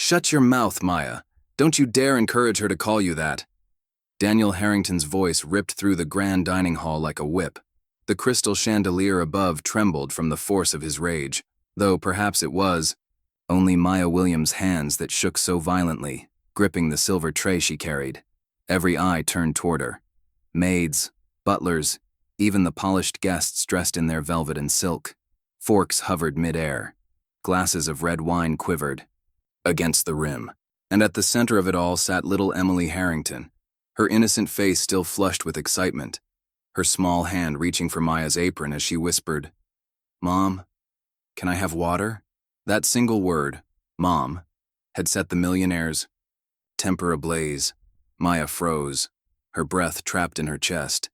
Shut your mouth, Maya. Don't you dare encourage her to call you that. Daniel Harrington's voice ripped through the grand dining hall like a whip. The crystal chandelier above trembled from the force of his rage, though perhaps it was only Maya Williams' hands that shook so violently, gripping the silver tray she carried. Every eye turned toward her. Maids, butlers, even the polished guests dressed in their velvet and silk. Forks hovered mid-air. Glasses of red wine quivered against the rim. And at the center of it all sat little Emily Harrington, her innocent face still flushed with excitement, her small hand reaching for Maya's apron as she whispered, "Mom, can I have water?" That single word, Mom, had set the Millionaire's temper ablaze. Maya froze, her breath trapped in her chest.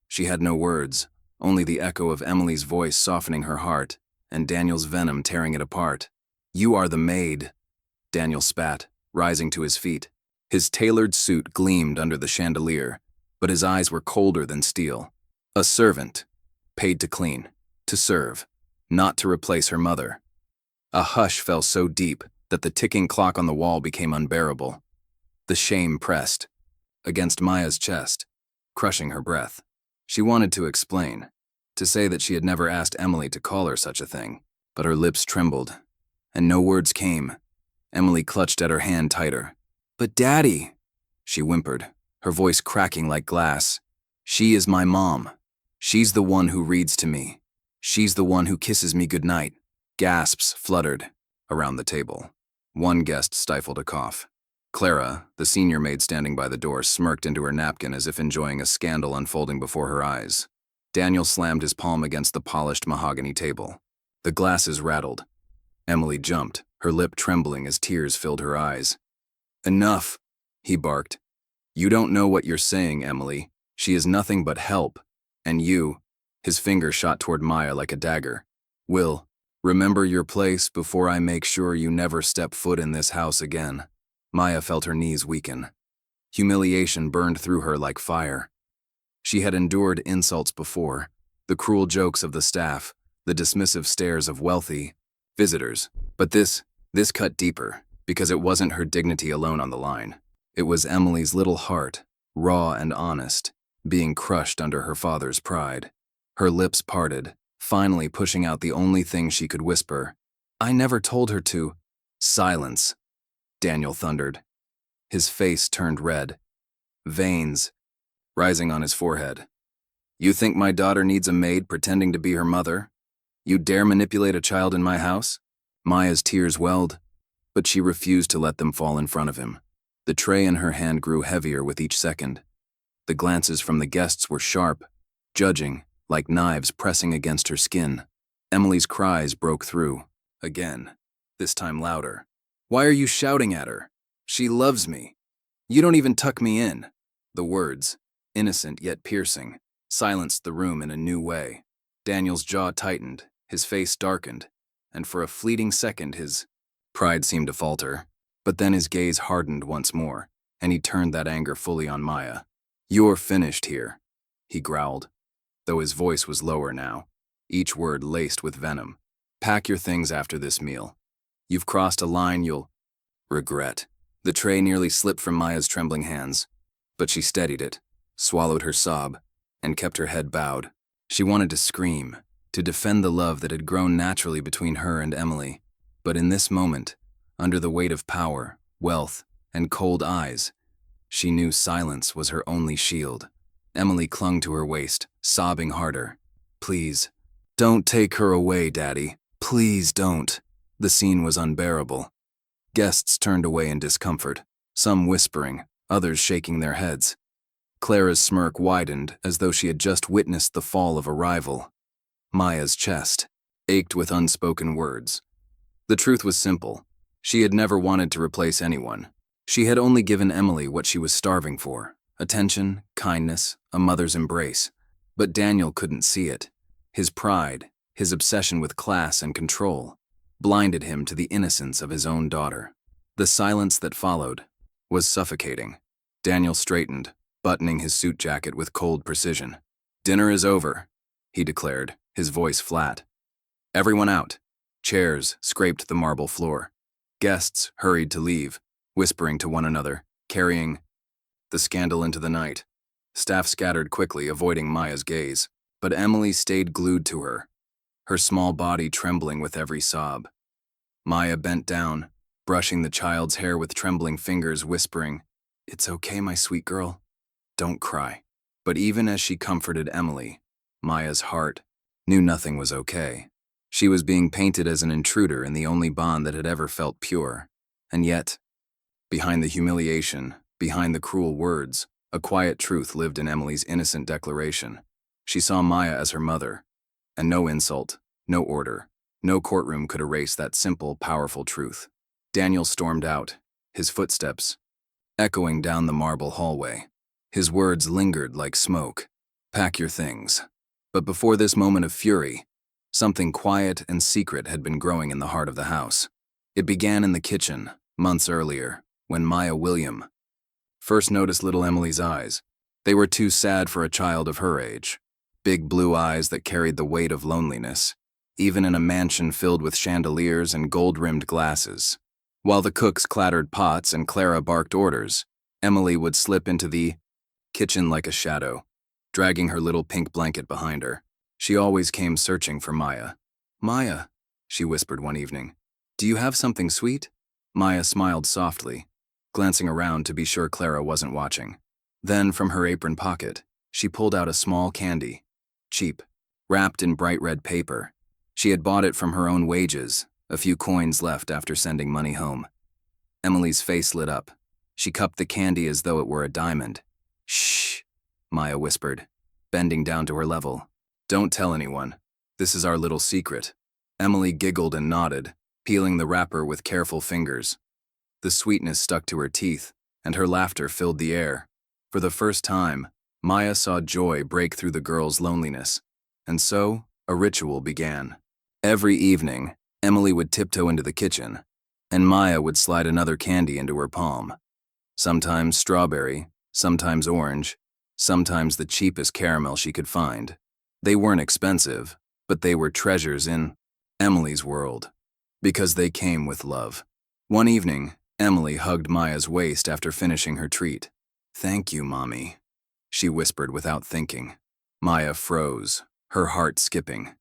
She had no words, only the echo of Emily's voice softening her heart, and Daniel's venom tearing it apart. "You are the maid," Daniel spat, rising to his feet. His tailored suit gleamed under the chandelier, but his eyes were colder than steel. A servant, paid to clean, to serve, not to replace her mother. A hush fell so deep that the ticking clock on the wall became unbearable. The shame pressed against Maya's chest, crushing her breath. She wanted to explain, to say that she had never asked Emily to call her such a thing, but her lips trembled, and no words came. Emily clutched at her hand tighter. "But Daddy," she whimpered, her voice cracking like glass. "She is my mom. She's the one who reads to me. She's the one who kisses me goodnight." Gasps fluttered around the table. One guest stifled a cough. Clara, the senior maid standing by the door, smirked into her napkin as if enjoying a scandal unfolding before her eyes. Daniel slammed his palm against the polished mahogany table. The glasses rattled. Emily jumped, her lip trembling as tears filled her eyes. "Enough," he barked. "You don't know what you're saying, Emily. She is nothing but help. And you," his finger shot toward Maya like a dagger, "will remember your place before I make sure you never step foot in this house again." Maya felt her knees weaken. Humiliation burned through her like fire. She had endured insults before, the cruel jokes of the staff, the dismissive stares of wealthy visitors. But this cut deeper, because it wasn't her dignity alone on the line. It was Emily's little heart, raw and honest, being crushed under her father's pride. Her lips parted, finally pushing out the only thing she could whisper. "I never told her to." "Silence," Daniel thundered. His face turned red, veins rising on his forehead. "You think my daughter needs a maid pretending to be her mother? You dare manipulate a child in my house?" Maya's tears welled, but she refused to let them fall in front of him. The tray in her hand grew heavier with each second. The glances from the guests were sharp, judging, like knives pressing against her skin. Emily's cries broke through, again, this time louder. "Why are you shouting at her? She loves me. You don't even tuck me in." The words, innocent yet piercing, silenced the room in a new way. Daniel's jaw tightened, his face darkened, and for a fleeting second his pride seemed to falter. But then his gaze hardened once more, and he turned that anger fully on Maya. "You're finished here," he growled, though his voice was lower now, each word laced with venom. "Pack your things after this meal. You've crossed a line you'll regret." The tray nearly slipped from Maya's trembling hands, but she steadied it, swallowed her sob, and kept her head bowed. She wanted to scream, to defend the love that had grown naturally between her and Emily. But in this moment, under the weight of power, wealth, and cold eyes, she knew silence was her only shield. Emily clung to her waist, sobbing harder. "Please, don't take her away, Daddy. Please don't." The scene was unbearable. Guests turned away in discomfort, some whispering, others shaking their heads. Clara's smirk widened as though she had just witnessed the fall of a rival. Maya's chest ached with unspoken words. The truth was simple. She had never wanted to replace anyone. She had only given Emily what she was starving for: attention, kindness, a mother's embrace. But Daniel couldn't see it. His pride, his obsession with class and control, blinded him to the innocence of his own daughter. The silence that followed was suffocating. Daniel straightened, buttoning his suit jacket with cold precision. "Dinner is over," he declared, his voice flat. "Everyone out." Chairs scraped the marble floor. Guests hurried to leave, whispering to one another, carrying the scandal into the night. Staff scattered quickly, avoiding Maya's gaze, but Emily stayed glued to her, her small body trembling with every sob. Maya bent down, brushing the child's hair with trembling fingers, whispering, "It's okay, my sweet girl. Don't cry." But even as she comforted Emily, Maya's heart knew nothing was okay. She was being painted as an intruder in the only bond that had ever felt pure. And yet, behind the humiliation, behind the cruel words, a quiet truth lived in Emily's innocent declaration. She saw Maya as her mother, and no insult, no order, no courtroom could erase that simple, powerful truth. Daniel stormed out, his footsteps echoing down the marble hallway. His words lingered like smoke. "Pack your things." But before this moment of fury, something quiet and secret had been growing in the heart of the house. It began in the kitchen, months earlier, when Maya William first noticed little Emily's eyes. They were too sad for a child of her age. Big blue eyes that carried the weight of loneliness, even in a mansion filled with chandeliers and gold-rimmed glasses. While the cooks clattered pots and Clara barked orders, Emily would slip into the kitchen like a shadow, dragging her little pink blanket behind her. She always came searching for Maya. "Maya," she whispered one evening, "do you have something sweet?" Maya smiled softly, glancing around to be sure Clara wasn't watching. Then, from her apron pocket, she pulled out a small candy, cheap, wrapped in bright red paper. She had bought it from her own wages, a few coins left after sending money home. Emily's face lit up. She cupped the candy as though it were a diamond. "Shh," Maya whispered, bending down to her level. "Don't tell anyone. This is our little secret." Emily giggled and nodded, peeling the wrapper with careful fingers. The sweetness stuck to her teeth, and her laughter filled the air. For the first time, Maya saw joy break through the girl's loneliness. And so, a ritual began. Every evening, Emily would tiptoe into the kitchen, and Maya would slide another candy into her palm. Sometimes strawberry, sometimes orange, sometimes the cheapest caramel she could find. They weren't expensive, but they were treasures in Emily's world, because they came with love. One evening, Emily hugged Maya's waist after finishing her treat. "Thank you, Mommy," she whispered without thinking. Maya froze, her heart skipping.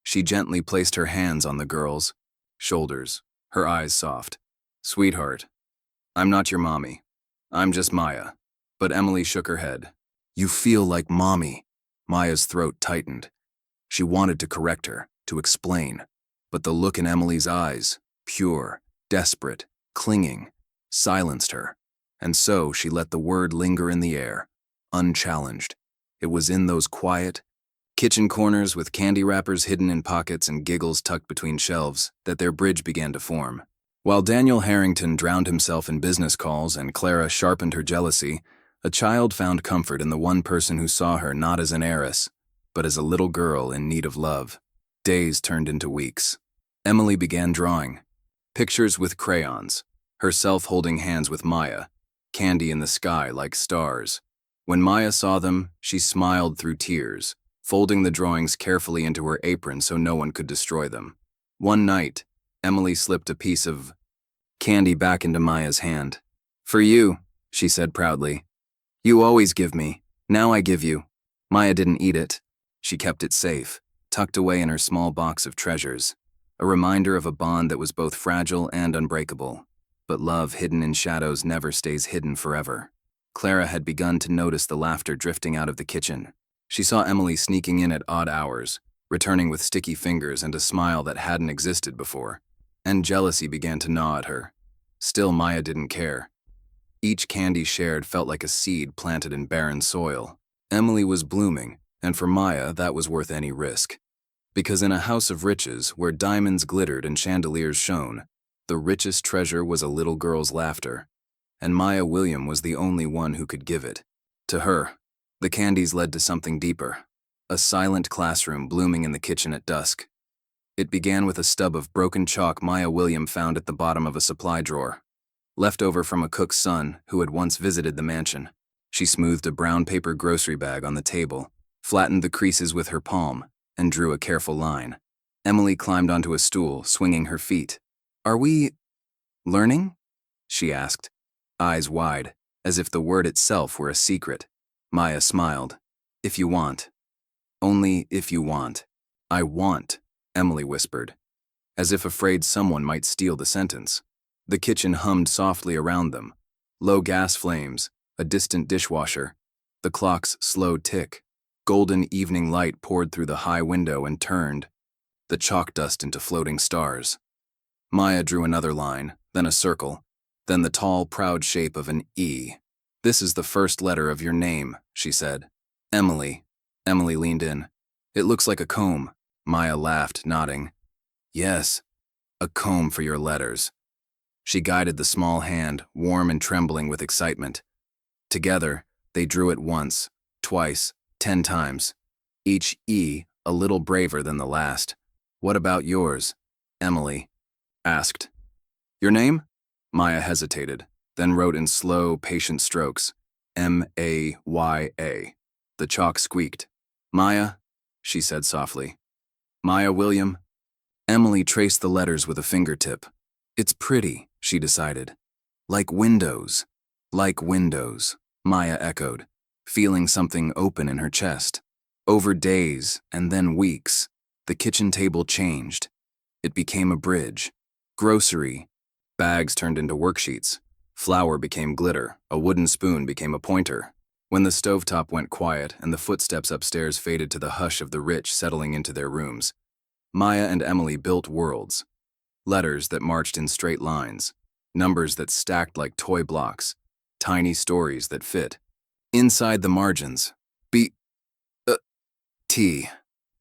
She gently placed her hands on the girl's shoulders, her eyes soft. "Sweetheart, I'm not your mommy. I'm just Maya." But Emily shook her head. "You feel like Mommy." Maya's throat tightened. She wanted to correct her, to explain, but the look in Emily's eyes, pure, desperate, clinging, silenced her. And so she let the word linger in the air, unchallenged. It was in those quiet kitchen corners with candy wrappers hidden in pockets and giggles tucked between shelves that their bridge began to form. While Daniel Harrington drowned himself in business calls and Clara sharpened her jealousy, a child found comfort in the one person who saw her not as an heiress, but as a little girl in need of love. Days turned into weeks. Emily began drawing. Pictures with crayons, herself holding hands with Maya, candy in the sky like stars. When Maya saw them, she smiled through tears, folding the drawings carefully into her apron so no one could destroy them. One night, Emily slipped a piece of candy back into Maya's hand. "For you," she said proudly. "You always give me. Now I give you." Maya didn't eat it. She kept it safe, tucked away in her small box of treasures, a reminder of a bond that was both fragile and unbreakable. But love hidden in shadows never stays hidden forever. Clara had begun to notice the laughter drifting out of the kitchen. She saw Emily sneaking in at odd hours, returning with sticky fingers and a smile that hadn't existed before. And jealousy began to gnaw at her. Still, Maya didn't care. Each candy shared felt like a seed planted in barren soil. Emily was blooming, and for Maya, that was worth any risk. Because in a house of riches, where diamonds glittered and chandeliers shone, the richest treasure was a little girl's laughter. And Maya William was the only one who could give it. To her, the candies led to something deeper. A silent classroom blooming in the kitchen at dusk. It began with a stub of broken chalk Maya William found at the bottom of a supply drawer, left over from a cook's son who had once visited the mansion. She smoothed a brown paper grocery bag on the table, flattened the creases with her palm, and drew a careful line. Emily climbed onto a stool, swinging her feet. "Are we Learning? She asked, eyes wide, as if the word itself were a secret. Maya smiled. If you want. Only if you want. I want, Emily whispered, as if afraid someone might steal the sentence. The kitchen hummed softly around them. Low gas flames, a distant dishwasher, the clock's slow tick. Golden evening light poured through the high window and turned the chalk dust into floating stars. Maya drew another line, then a circle, then the tall, proud shape of an E. This is the first letter of your name, she said. Emily. Emily leaned in. It looks like a comb. Maya laughed, nodding. Yes, a comb for your letters. She guided the small hand, warm and trembling with excitement. Together, they drew it once, twice, 10 times. Each E a little braver than the last. What about yours? Emily asked. Your name? Maya hesitated, then wrote in slow, patient strokes. M-A-Y-A. The chalk squeaked. Maya, she said softly. Maya William. Emily traced the letters with a fingertip. It's pretty, she decided. Like windows. Like windows, Maya echoed, feeling something open in her chest. Over days, and then weeks, the kitchen table changed. It became a bridge. Grocery. Bags turned into worksheets. Flour became glitter. A wooden spoon became a pointer. When the stovetop went quiet and the footsteps upstairs faded to the hush of the rich settling into their rooms, Maya and Emily built worlds. Letters that marched in straight lines. Numbers that stacked like toy blocks. Tiny stories that fit. Inside the margins. T.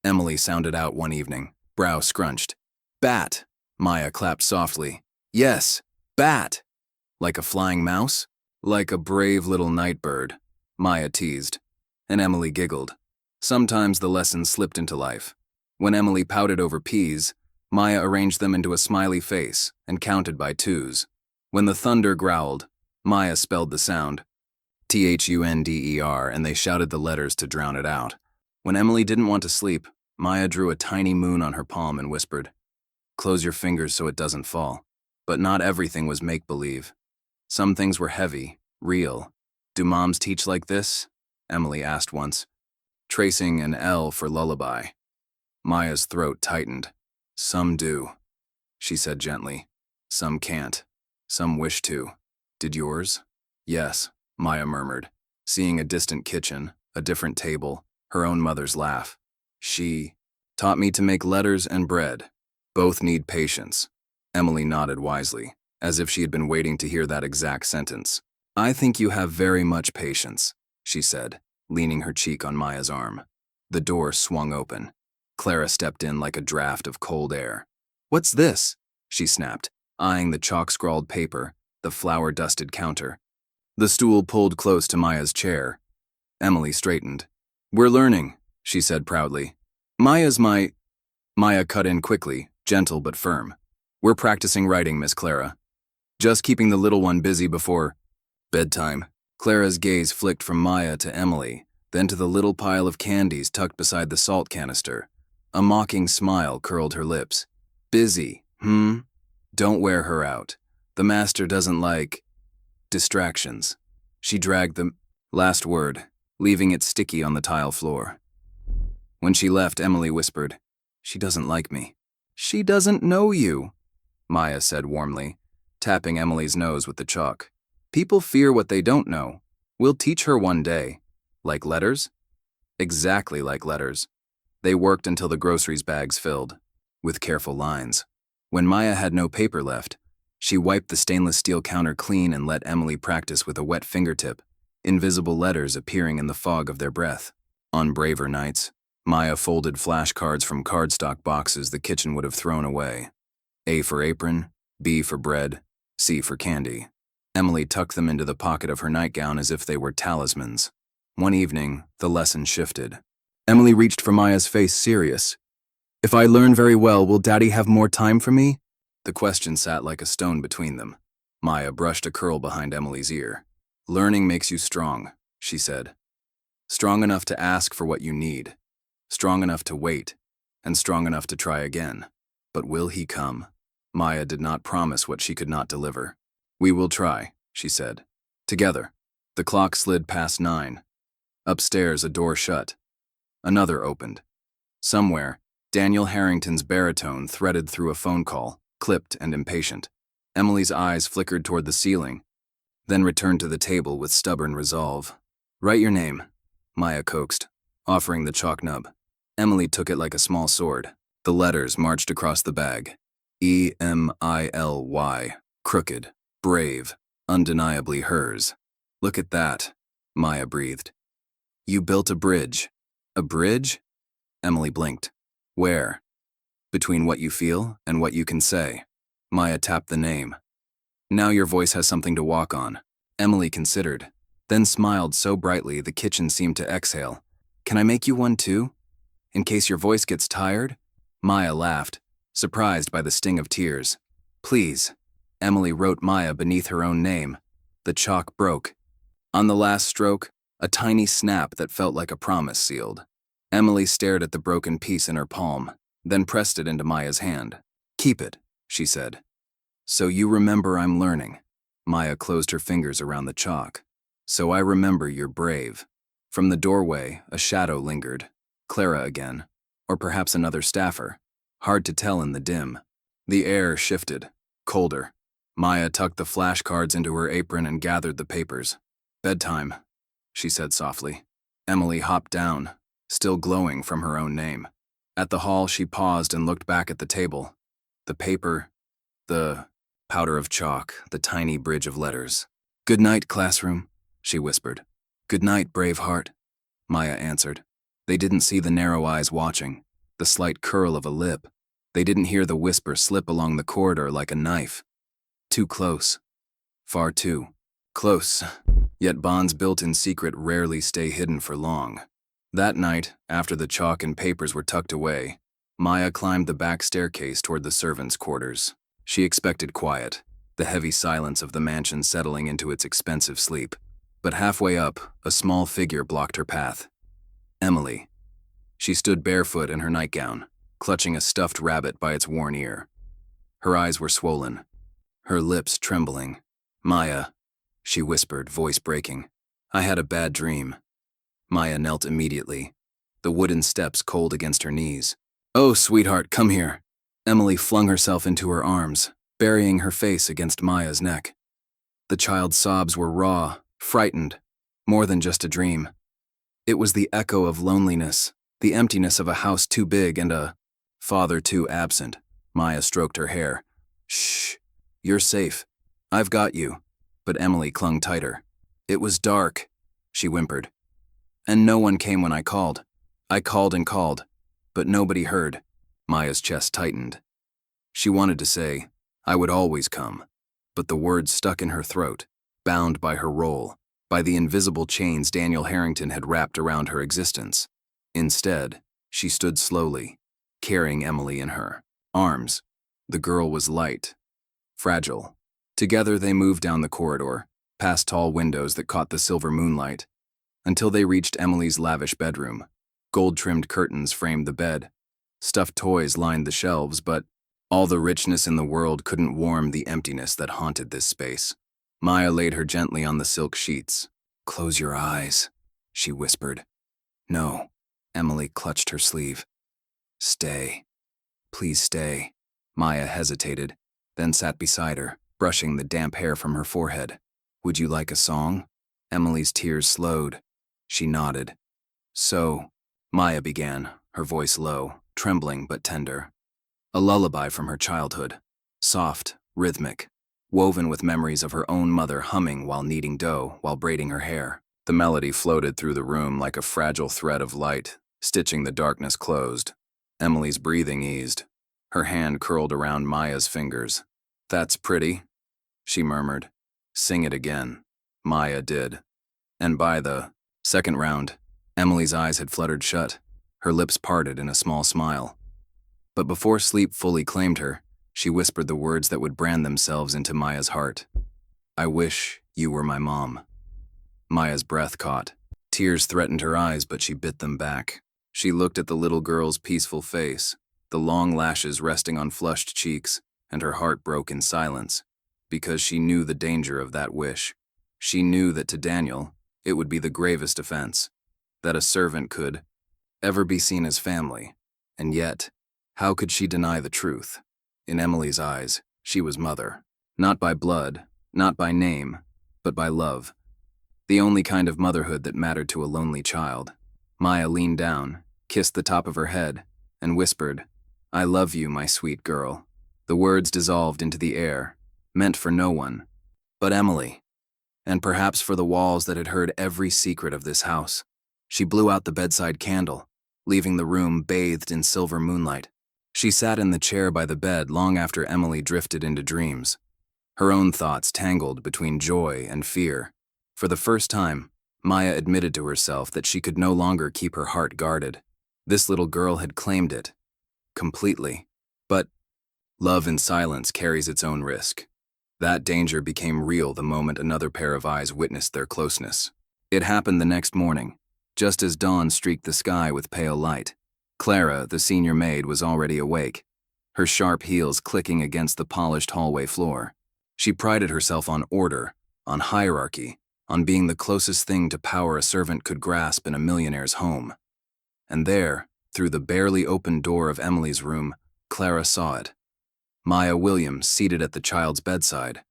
Emily sounded out one evening, brow scrunched. Bat. Maya clapped softly. Yes, bat. Like a flying mouse? Like a brave little night bird, Maya teased. And Emily giggled. Sometimes the lessons slipped into life. When Emily pouted over peas, Maya arranged them into a smiley face and counted by twos. When the thunder growled, Maya spelled the sound. Thunder, and they shouted the letters to drown it out. When Emily didn't want to sleep, Maya drew a tiny moon on her palm and whispered, Close your fingers so it doesn't fall. But not everything was make-believe. Some things were heavy, real. Do moms teach like this? Emily asked once, tracing an L for lullaby. Maya's throat tightened. Some do, she said gently. Some can't. Some wish to. Did yours? Yes, Maya murmured, seeing a distant kitchen, a different table, her own mother's laugh. She taught me to make letters and bread. Both need patience. Emily nodded wisely, as if she had been waiting to hear that exact sentence. I think you have very much patience, she said, leaning her cheek on Maya's arm. The door swung open. Clara stepped in like a draft of cold air. What's this? She snapped, eyeing the chalk-scrawled paper, the flour-dusted counter. The stool pulled close to Maya's chair. Emily straightened. We're learning, she said proudly. Maya cut in quickly, gentle but firm. We're practicing writing, Miss Clara. Just keeping the little one busy before bedtime. Clara's gaze flicked from Maya to Emily, then to the little pile of candies tucked beside the salt canister. A mocking smile curled her lips. Busy, Don't wear her out. The master doesn't like distractions. She dragged the last word, leaving it sticky on the tile floor. When she left, Emily whispered, She doesn't like me. She doesn't know you, Maya said warmly, tapping Emily's nose with the chalk. People fear what they don't know. We'll teach her one day. Like letters? Exactly like letters. They worked until the groceries bags filled, with careful lines. When Maya had no paper left, she wiped the stainless steel counter clean and let Emily practice with a wet fingertip, invisible letters appearing in the fog of their breath. On braver nights, Maya folded flashcards from cardstock boxes the kitchen would have thrown away. A for apron, B for bread, C for candy. Emily tucked them into the pocket of her nightgown as if they were talismans. One evening, the lesson shifted. Emily reached for Maya's face, serious. If I learn very well, will Daddy have more time for me? The question sat like a stone between them. Maya brushed a curl behind Emily's ear. Learning makes you strong, she said. Strong enough to ask for what you need. Strong enough to wait, and strong enough to try again. But will he come? Maya did not promise what she could not deliver. "We will try," she said. Together. The clock slid past 9. Upstairs, a door shut. Another opened. Somewhere, Daniel Harrington's baritone threaded through a phone call, clipped and impatient. Emily's eyes flickered toward the ceiling, then returned to the table with stubborn resolve. "Write your name," Maya coaxed, offering the chalk nub. Emily took it like a small sword. The letters marched across the bag. Emily, crooked, brave, undeniably hers. "Look at that," Maya breathed. "You built a bridge." "A bridge?" Emily blinked. "Where?" "Between what you feel and what you can say." Maya tapped the name. "Now your voice has something to walk on." Emily considered, then smiled so brightly the kitchen seemed to exhale. "Can I make you one too? In case your voice gets tired?" Maya laughed, surprised by the sting of tears. "Please." Emily wrote Maya beneath her own name. The chalk broke. On the last stroke, a tiny snap that felt like a promise sealed. Emily stared at the broken piece in her palm, then pressed it into Maya's hand. "Keep it," she said. "So you remember I'm learning." Maya closed her fingers around the chalk. "So I remember you're brave." From the doorway, a shadow lingered. Clara again. Or perhaps another staffer. Hard to tell in the dim. The air shifted. Colder. Maya tucked the flashcards into her apron and gathered the papers. "Bedtime," she said softly. Emily hopped down, still glowing from her own name. At the hall, she paused and looked back at the table. The paper, the powder of chalk, the tiny bridge of letters. "Good night, classroom," she whispered. "Good night, brave heart," Maya answered. They didn't see the narrow eyes watching, the slight curl of a lip. They didn't hear the whisper slip along the corridor like a knife. Too close. Far too close. Yet bonds built in secret rarely stay hidden for long. That night, after the chalk and papers were tucked away, Maya climbed the back staircase toward the servants' quarters. She expected quiet, the heavy silence of the mansion settling into its expensive sleep. But halfway up, a small figure blocked her path. Emily. She stood barefoot in her nightgown, clutching a stuffed rabbit by its worn ear. Her eyes were swollen, her lips trembling. "Maya," she whispered, voice breaking. "I had a bad dream." Maya knelt immediately, the wooden steps cold against her knees. "Oh, sweetheart, come here." Emily flung herself into her arms, burying her face against Maya's neck. The child's sobs were raw, frightened, more than just a dream. It was the echo of loneliness, the emptiness of a house too big and a father too absent. Maya stroked her hair. "Shh, you're safe. I've got you." But Emily clung tighter. "It was dark," she whimpered. "And no one came when I called. I called and called, but nobody heard." Maya's chest tightened. She wanted to say, "I would always come," but the words stuck in her throat, bound by her role, by the invisible chains Daniel Harrington had wrapped around her existence. Instead, she stood slowly, carrying Emily in her arms. The girl was light, fragile. Together they moved down the corridor, past tall windows that caught the silver moonlight, until they reached Emily's lavish bedroom. Gold-trimmed curtains framed the bed. Stuffed toys lined the shelves, but all the richness in the world couldn't warm the emptiness that haunted this space. Maya laid her gently on the silk sheets. "Close your eyes," she whispered. "No." Emily clutched her sleeve. "Stay. Please stay." Maya hesitated, then sat beside her, brushing the damp hair from her forehead. "Would you like a song?" Emily's tears slowed. She nodded. "So," Maya began, her voice low, trembling but tender. A lullaby from her childhood. Soft, rhythmic, woven with memories of her own mother humming while kneading dough while braiding her hair. The melody floated through the room like a fragile thread of light, stitching the darkness closed. Emily's breathing eased. Her hand curled around Maya's fingers. "That's pretty," she murmured. "Sing it again." Maya did. And by the second round, Emily's eyes had fluttered shut, her lips parted in a small smile. But before sleep fully claimed her, she whispered the words that would brand themselves into Maya's heart. "I wish you were my mom." Maya's breath caught. Tears threatened her eyes, but she bit them back. She looked at the little girl's peaceful face, the long lashes resting on flushed cheeks, and her heart broke in silence, because she knew the danger of that wish. She knew that to Daniel, it would be the gravest offense, that a servant could ever be seen as family. And yet, how could she deny the truth? In Emily's eyes, she was mother. Not by blood, not by name, but by love. The only kind of motherhood that mattered to a lonely child. Maya leaned down, kissed the top of her head, and whispered, "I love you, my sweet girl." The words dissolved into the air, meant for no one but Emily, and perhaps for the walls that had heard every secret of this house. She blew out the bedside candle, leaving the room bathed in silver moonlight. She sat in the chair by the bed long after Emily drifted into dreams, her own thoughts tangled between joy and fear. For the first time, Maya admitted to herself that she could no longer keep her heart guarded. This little girl had claimed it, completely. But love in silence carries its own risk. That danger became real the moment another pair of eyes witnessed their closeness. It happened the next morning, just as dawn streaked the sky with pale light. Clara, the senior maid, was already awake, her sharp heels clicking against the polished hallway floor. She prided herself on order, on hierarchy, on being the closest thing to power a servant could grasp in a millionaire's home. And there, through the barely opened door of Emily's room, Clara saw it. Maya Williams seated at the child's bedside,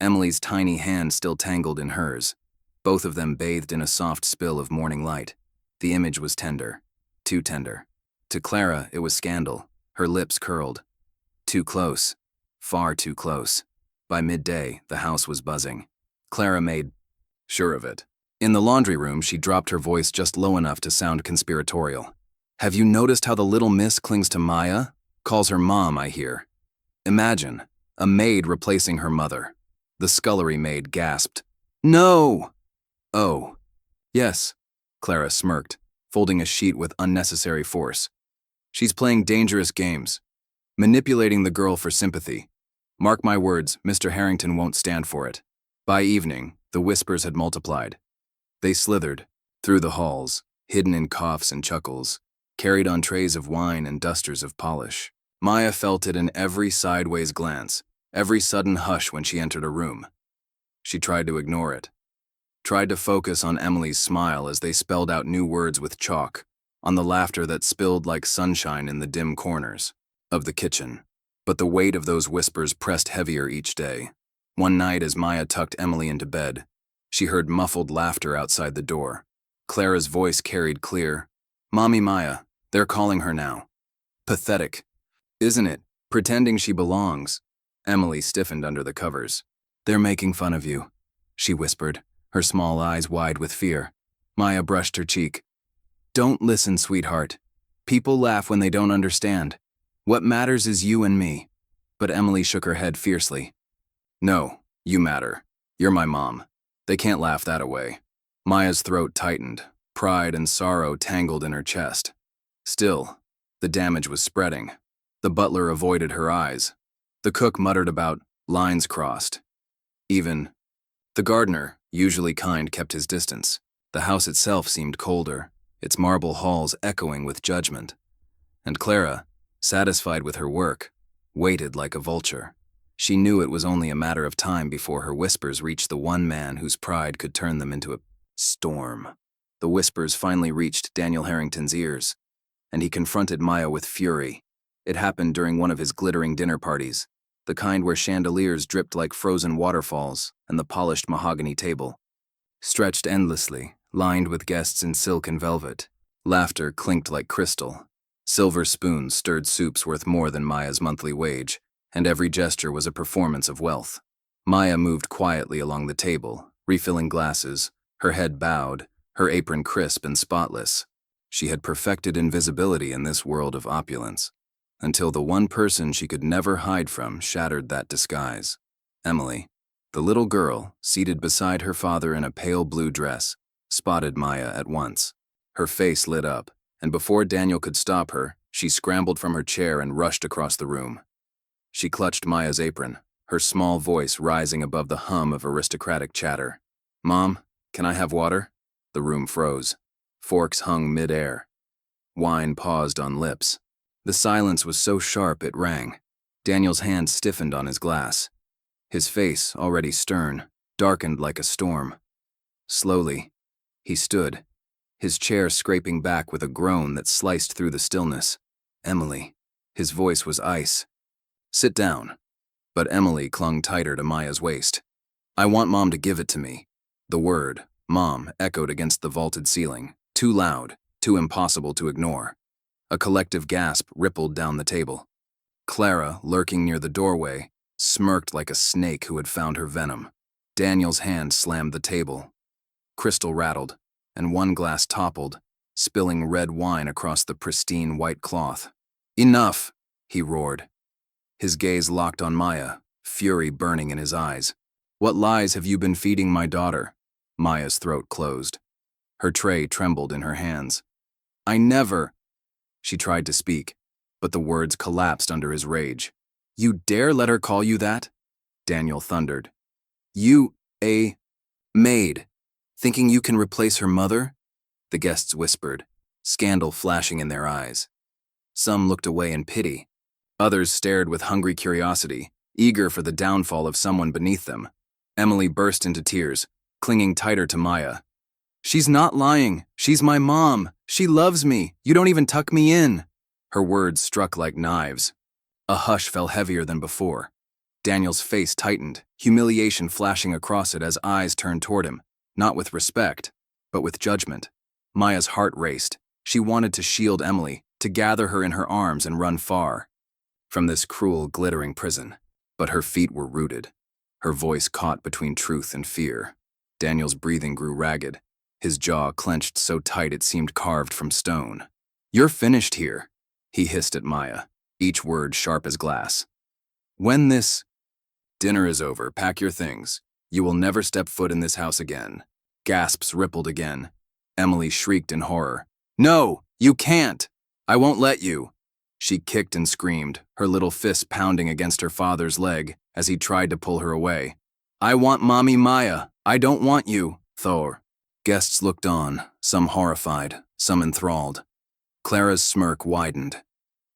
Emily's tiny hand still tangled in hers, both of them bathed in a soft spill of morning light. The image was tender, too tender. To Clara, it was scandal, her lips curled. Too close, far too close. By midday, the house was buzzing. Clara made sure of it. In the laundry room, she dropped her voice just low enough to sound conspiratorial. "Have you noticed how the little miss clings to Maya? Calls her mom, I hear." Imagine, a maid replacing her mother. The scullery maid gasped. "No!" "Oh, yes," Clara smirked, folding a sheet with unnecessary force. "She's playing dangerous games, manipulating the girl for sympathy. Mark my words, Mr. Harrington won't stand for it." By evening, the whispers had multiplied. They slithered through the halls, hidden in coughs and chuckles, carried on trays of wine and dusters of polish. Maya felt it in every sideways glance, every sudden hush when she entered a room. She tried to ignore it, tried to focus on Emily's smile as they spelled out new words with chalk, on the laughter that spilled like sunshine in the dim corners of the kitchen. But the weight of those whispers pressed heavier each day. One night, as Maya tucked Emily into bed, she heard muffled laughter outside the door. Clara's voice carried clear, "Mommy Maya, they're calling her now." Pathetic, isn't it? Pretending she belongs. Emily stiffened under the covers. "They're making fun of you," she whispered, her small eyes wide with fear. Maya brushed her cheek. "Don't listen, sweetheart. People laugh when they don't understand. What matters is you and me." But Emily shook her head fiercely. "No, you matter. You're my mom. They can't laugh that away." Maya's throat tightened, pride and sorrow tangled in her chest. Still, the damage was spreading. The butler avoided her eyes. The cook muttered about lines crossed. Even the gardener, usually kind, kept his distance. The house itself seemed colder, its marble halls echoing with judgment. And Clara, satisfied with her work, waited like a vulture. She knew it was only a matter of time before her whispers reached the one man whose pride could turn them into a storm. The whispers finally reached Daniel Harrington's ears, and he confronted Maya with fury. It happened during one of his glittering dinner parties, the kind where chandeliers dripped like frozen waterfalls and the polished mahogany table stretched endlessly, lined with guests in silk and velvet. Laughter clinked like crystal. Silver spoons stirred soups worth more than Maya's monthly wage, and every gesture was a performance of wealth. Maya moved quietly along the table, refilling glasses, her head bowed, her apron crisp and spotless. She had perfected invisibility in this world of opulence, until the one person she could never hide from shattered that disguise. Emily, the little girl, seated beside her father in a pale blue dress, spotted Maya at once. Her face lit up, and before Daniel could stop her, she scrambled from her chair and rushed across the room. She clutched Maya's apron, her small voice rising above the hum of aristocratic chatter. "Mom, can I have water?" The room froze. Forks hung mid-air. Wine paused on lips. The silence was so sharp it rang. Daniel's hand stiffened on his glass. His face, already stern, darkened like a storm. Slowly, he stood, his chair scraping back with a groan that sliced through the stillness. "Emily." His voice was ice. "Sit down." But Emily clung tighter to Maya's waist. "I want Mom to give it to me." The word, Mom, echoed against the vaulted ceiling, too loud, too impossible to ignore. A collective gasp rippled down the table. Clara, lurking near the doorway, smirked like a snake who had found her venom. Daniel's hand slammed the table. Crystal rattled, and one glass toppled, spilling red wine across the pristine white cloth. "Enough!" he roared. His gaze locked on Maya, fury burning in his eyes. "What lies have you been feeding my daughter?" Maya's throat closed. Her tray trembled in her hands. "I never—" She tried to speak, but the words collapsed under his rage. "You dare let her call you that?" Daniel thundered. "You, a maid, thinking you can replace her mother?" The guests whispered, scandal flashing in their eyes. Some looked away in pity. Others stared with hungry curiosity, eager for the downfall of someone beneath them. Emily burst into tears, clinging tighter to Maya. "She's not lying. She's my mom. She loves me. You don't even tuck me in." Her words struck like knives. A hush fell heavier than before. Daniel's face tightened, humiliation flashing across it as eyes turned toward him, not with respect, but with judgment. Maya's heart raced. She wanted to shield Emily, to gather her in her arms and run far from this cruel, glittering prison. But her feet were rooted, her voice caught between truth and fear. Daniel's breathing grew ragged, his jaw clenched so tight it seemed carved from stone. "You're finished here," he hissed at Maya, each word sharp as glass. "When this dinner is over, pack your things. You will never step foot in this house again." Gasps rippled again. Emily shrieked in horror. "No, you can't! I won't let you!" She kicked and screamed, her little fist pounding against her father's leg as he tried to pull her away. "I want Mommy Maya. I don't want you, Thor." Guests looked on, some horrified, some enthralled. Clara's smirk widened.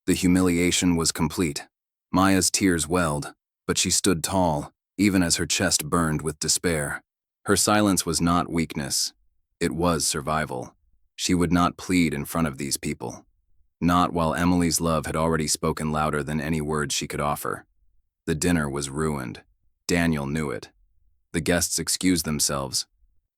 The humiliation was complete. Maya's tears welled, but she stood tall, even as her chest burned with despair. Her silence was not weakness. It was survival. She would not plead in front of these people. Not while Emily's love had already spoken louder than any words she could offer. The dinner was ruined. Daniel knew it. The guests excused themselves,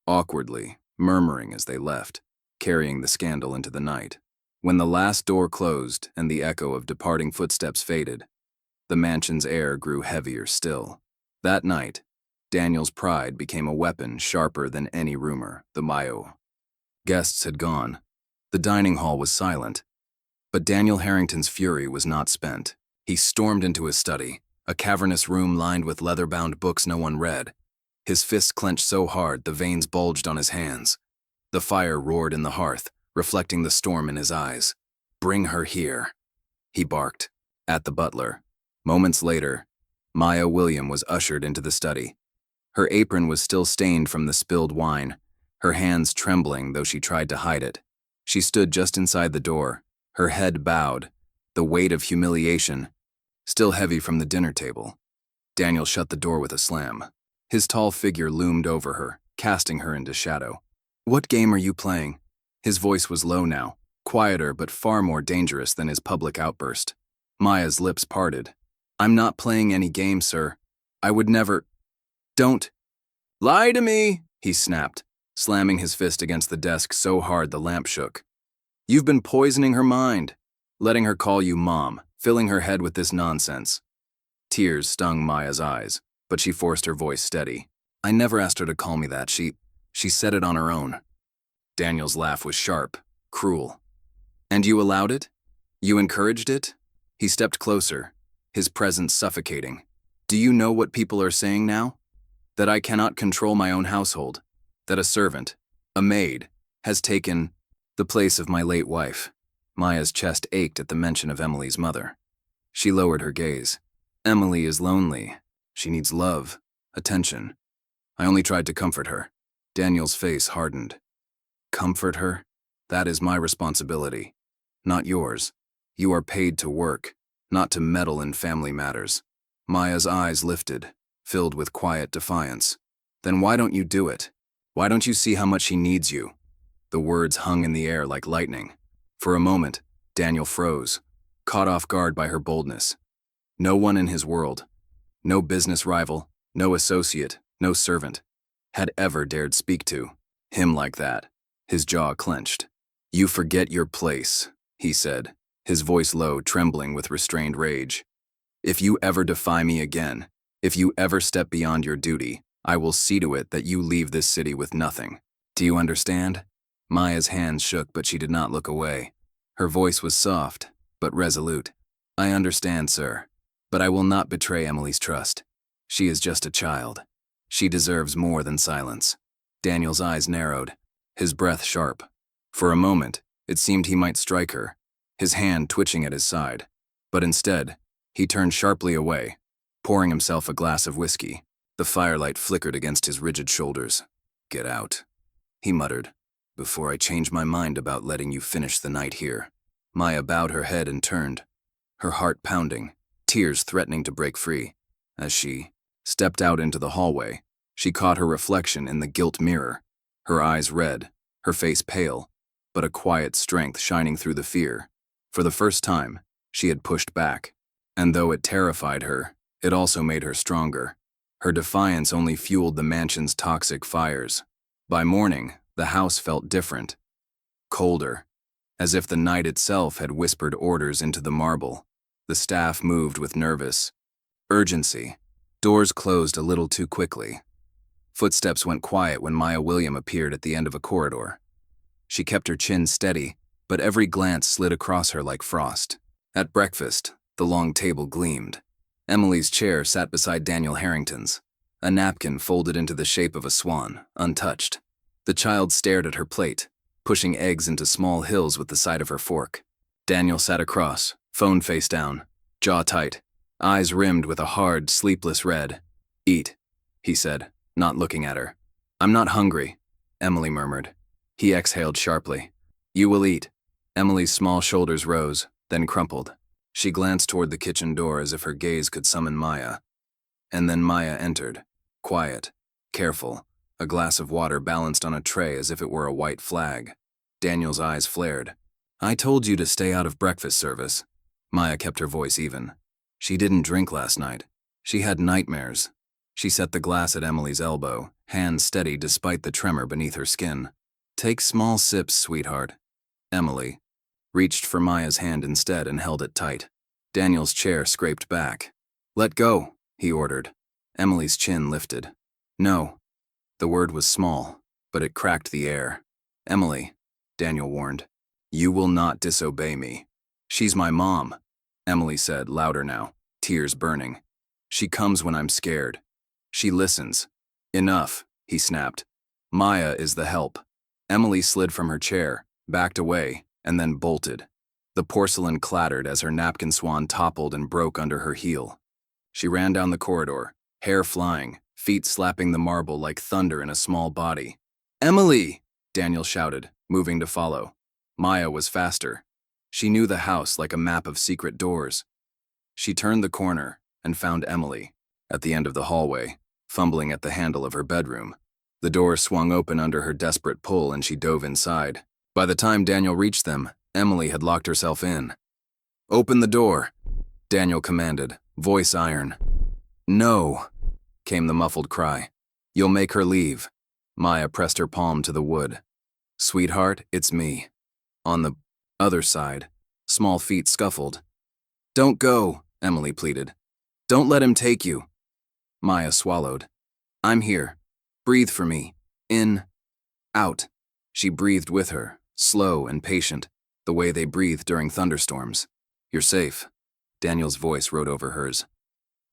awkwardly, murmuring as they left, carrying the scandal into the night. When the last door closed and the echo of departing footsteps faded, the mansion's air grew heavier still. That night, Daniel's pride became a weapon sharper than any rumor, the Mayo. Guests had gone. The dining hall was silent. But Daniel Harrington's fury was not spent. He stormed into his study, a cavernous room lined with leather-bound books no one read. His fists clenched so hard the veins bulged on his hands. The fire roared in the hearth, reflecting the storm in his eyes. "Bring her here," he barked, at the butler. Moments later, Maya William was ushered into the study. Her apron was still stained from the spilled wine, her hands trembling though she tried to hide it. She stood just inside the door, her head bowed, the weight of humiliation still heavy from the dinner table. Daniel shut the door with a slam. His tall figure loomed over her, casting her into shadow. "What game are you playing?" His voice was low now, quieter but far more dangerous than his public outburst. Maya's lips parted. "I'm not playing any game, sir. I would never—" "Don't lie to me," he snapped, slamming his fist against the desk so hard the lamp shook. "You've been poisoning her mind, letting her call you Mom, filling her head with this nonsense." Tears stung Maya's eyes, but she forced her voice steady. "I never asked her to call me that. She said it on her own." Daniel's laugh was sharp, cruel. "And you allowed it? You encouraged it?" He stepped closer, his presence suffocating. "Do you know what people are saying now? That I cannot control my own household, that a servant, a maid, has taken the place of my late wife." Maya's chest ached at the mention of Emily's mother. She lowered her gaze. "Emily is lonely. She needs love, attention. I only tried to comfort her." Daniel's face hardened. "Comfort her? That is my responsibility, not yours. You are paid to work. not to meddle in family matters. Maya's eyes lifted, filled with quiet defiance. Then why don't you do it? Why don't you see how much he needs you? The words hung in the air like lightning. For a moment, Daniel froze, caught off guard by her boldness. No one in his world, no business rival, no associate, no servant, had ever dared speak to him like that. His jaw clenched. "You forget your place," he said, his voice low, trembling with restrained rage. "If you ever defy me again, if you ever step beyond your duty, I will see to it that you leave this city with nothing. Do you understand?" Maya's hands shook, but she did not look away. Her voice was soft, but resolute. "I understand, sir, but I will not betray Emily's trust. She is just a child. She deserves more than silence." Daniel's eyes narrowed, his breath sharp. For a moment, it seemed he might strike her, his hand twitching at his side. But instead, he turned sharply away, pouring himself a glass of whiskey. The firelight flickered against his rigid shoulders. "Get out," he muttered, "before I change my mind about letting you finish the night here." Maya bowed her head and turned, her heart pounding, tears threatening to break free. As she stepped out into the hallway, she caught her reflection in the gilt mirror, her eyes red, her face pale, but a quiet strength shining through the fear. For the first time, she had pushed back, and though it terrified her, it also made her stronger. Her defiance only fueled the mansion's toxic fires. By morning, the house felt different, colder, as if the night itself had whispered orders into the marble. The staff moved with nervous urgency. Doors closed a little too quickly. Footsteps went quiet when Maya William appeared at the end of a corridor. She kept her chin steady, but every glance slid across her like frost. At breakfast, the long table gleamed. Emily's chair sat beside Daniel Harrington's, a napkin folded into the shape of a swan, untouched. The child stared at her plate, pushing eggs into small hills with the side of her fork. Daniel sat across, phone face down, jaw tight, eyes rimmed with a hard, sleepless red. "Eat," he said, not looking at her. "I'm not hungry," Emily murmured. He exhaled sharply. "You will eat." Emily's small shoulders rose, then crumpled. She glanced toward the kitchen door as if her gaze could summon Maya. And then Maya entered, quiet, careful, a glass of water balanced on a tray as if it were a white flag. Daniel's eyes flared. "I told you to stay out of breakfast service." Maya kept her voice even. "She didn't drink last night. She had nightmares." She set the glass at Emily's elbow, hands steady despite the tremor beneath her skin. "Take small sips, sweetheart." Emily reached for Maya's hand instead and held it tight. Daniel's chair scraped back. "Let go," he ordered. Emily's chin lifted. "No." The word was small, but it cracked the air. "Emily," Daniel warned, "you will not disobey me." "She's my mom," Emily said, louder now, tears burning. "She comes when I'm scared. She listens." "Enough," he snapped. "Maya is the help." Emily slid from her chair, backed away, and then bolted. The porcelain clattered as her napkin swan toppled and broke under her heel. She ran down the corridor, hair flying, feet slapping the marble like thunder in a small body. "Emily!" Daniel shouted, moving to follow. Maya was faster. She knew the house like a map of secret doors. She turned the corner and found Emily, at the end of the hallway, fumbling at the handle of her bedroom. The door swung open under her desperate pull and she dove inside. By the time Daniel reached them, Emily had locked herself in. "Open the door," Daniel commanded, voice iron. "No," came the muffled cry. "You'll make her leave." Maya pressed her palm to the wood. "Sweetheart, it's me." On the other side, small feet scuffled. "Don't go," Emily pleaded. "Don't let him take you." Maya swallowed. "I'm here. Breathe for me. In. Out." She breathed with her, slow and patient, the way they breathe during thunderstorms. "You're safe." Daniel's voice rode over hers.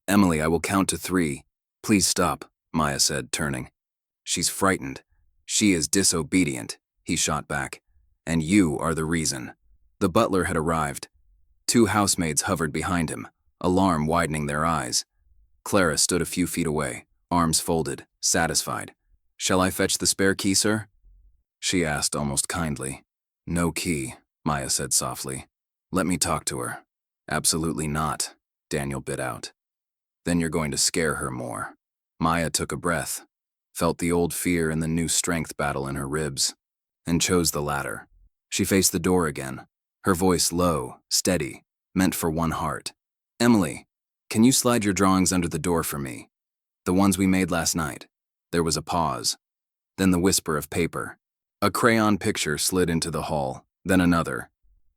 "Emily, I will count to 3. Please stop," Maya said, turning. "She's frightened. She is disobedient," he shot back. "And you are the reason." The butler had arrived. 2 housemaids hovered behind him, alarm widening their eyes. Clara stood a few feet away, arms folded, satisfied. "Shall I fetch the spare key, sir?" she asked almost kindly. "No key," Maya said softly. "Let me talk to her." Absolutely not, Daniel bit out. Then you're going to scare her more. Maya took a breath, felt the old fear and the new strength battle in her ribs, and chose the latter. She faced the door again, her voice low, steady, meant for one heart. Emily, can you slide your drawings under the door for me? The ones we made last night. There was a pause, then the whisper of paper. A crayon picture slid into the hall, then another.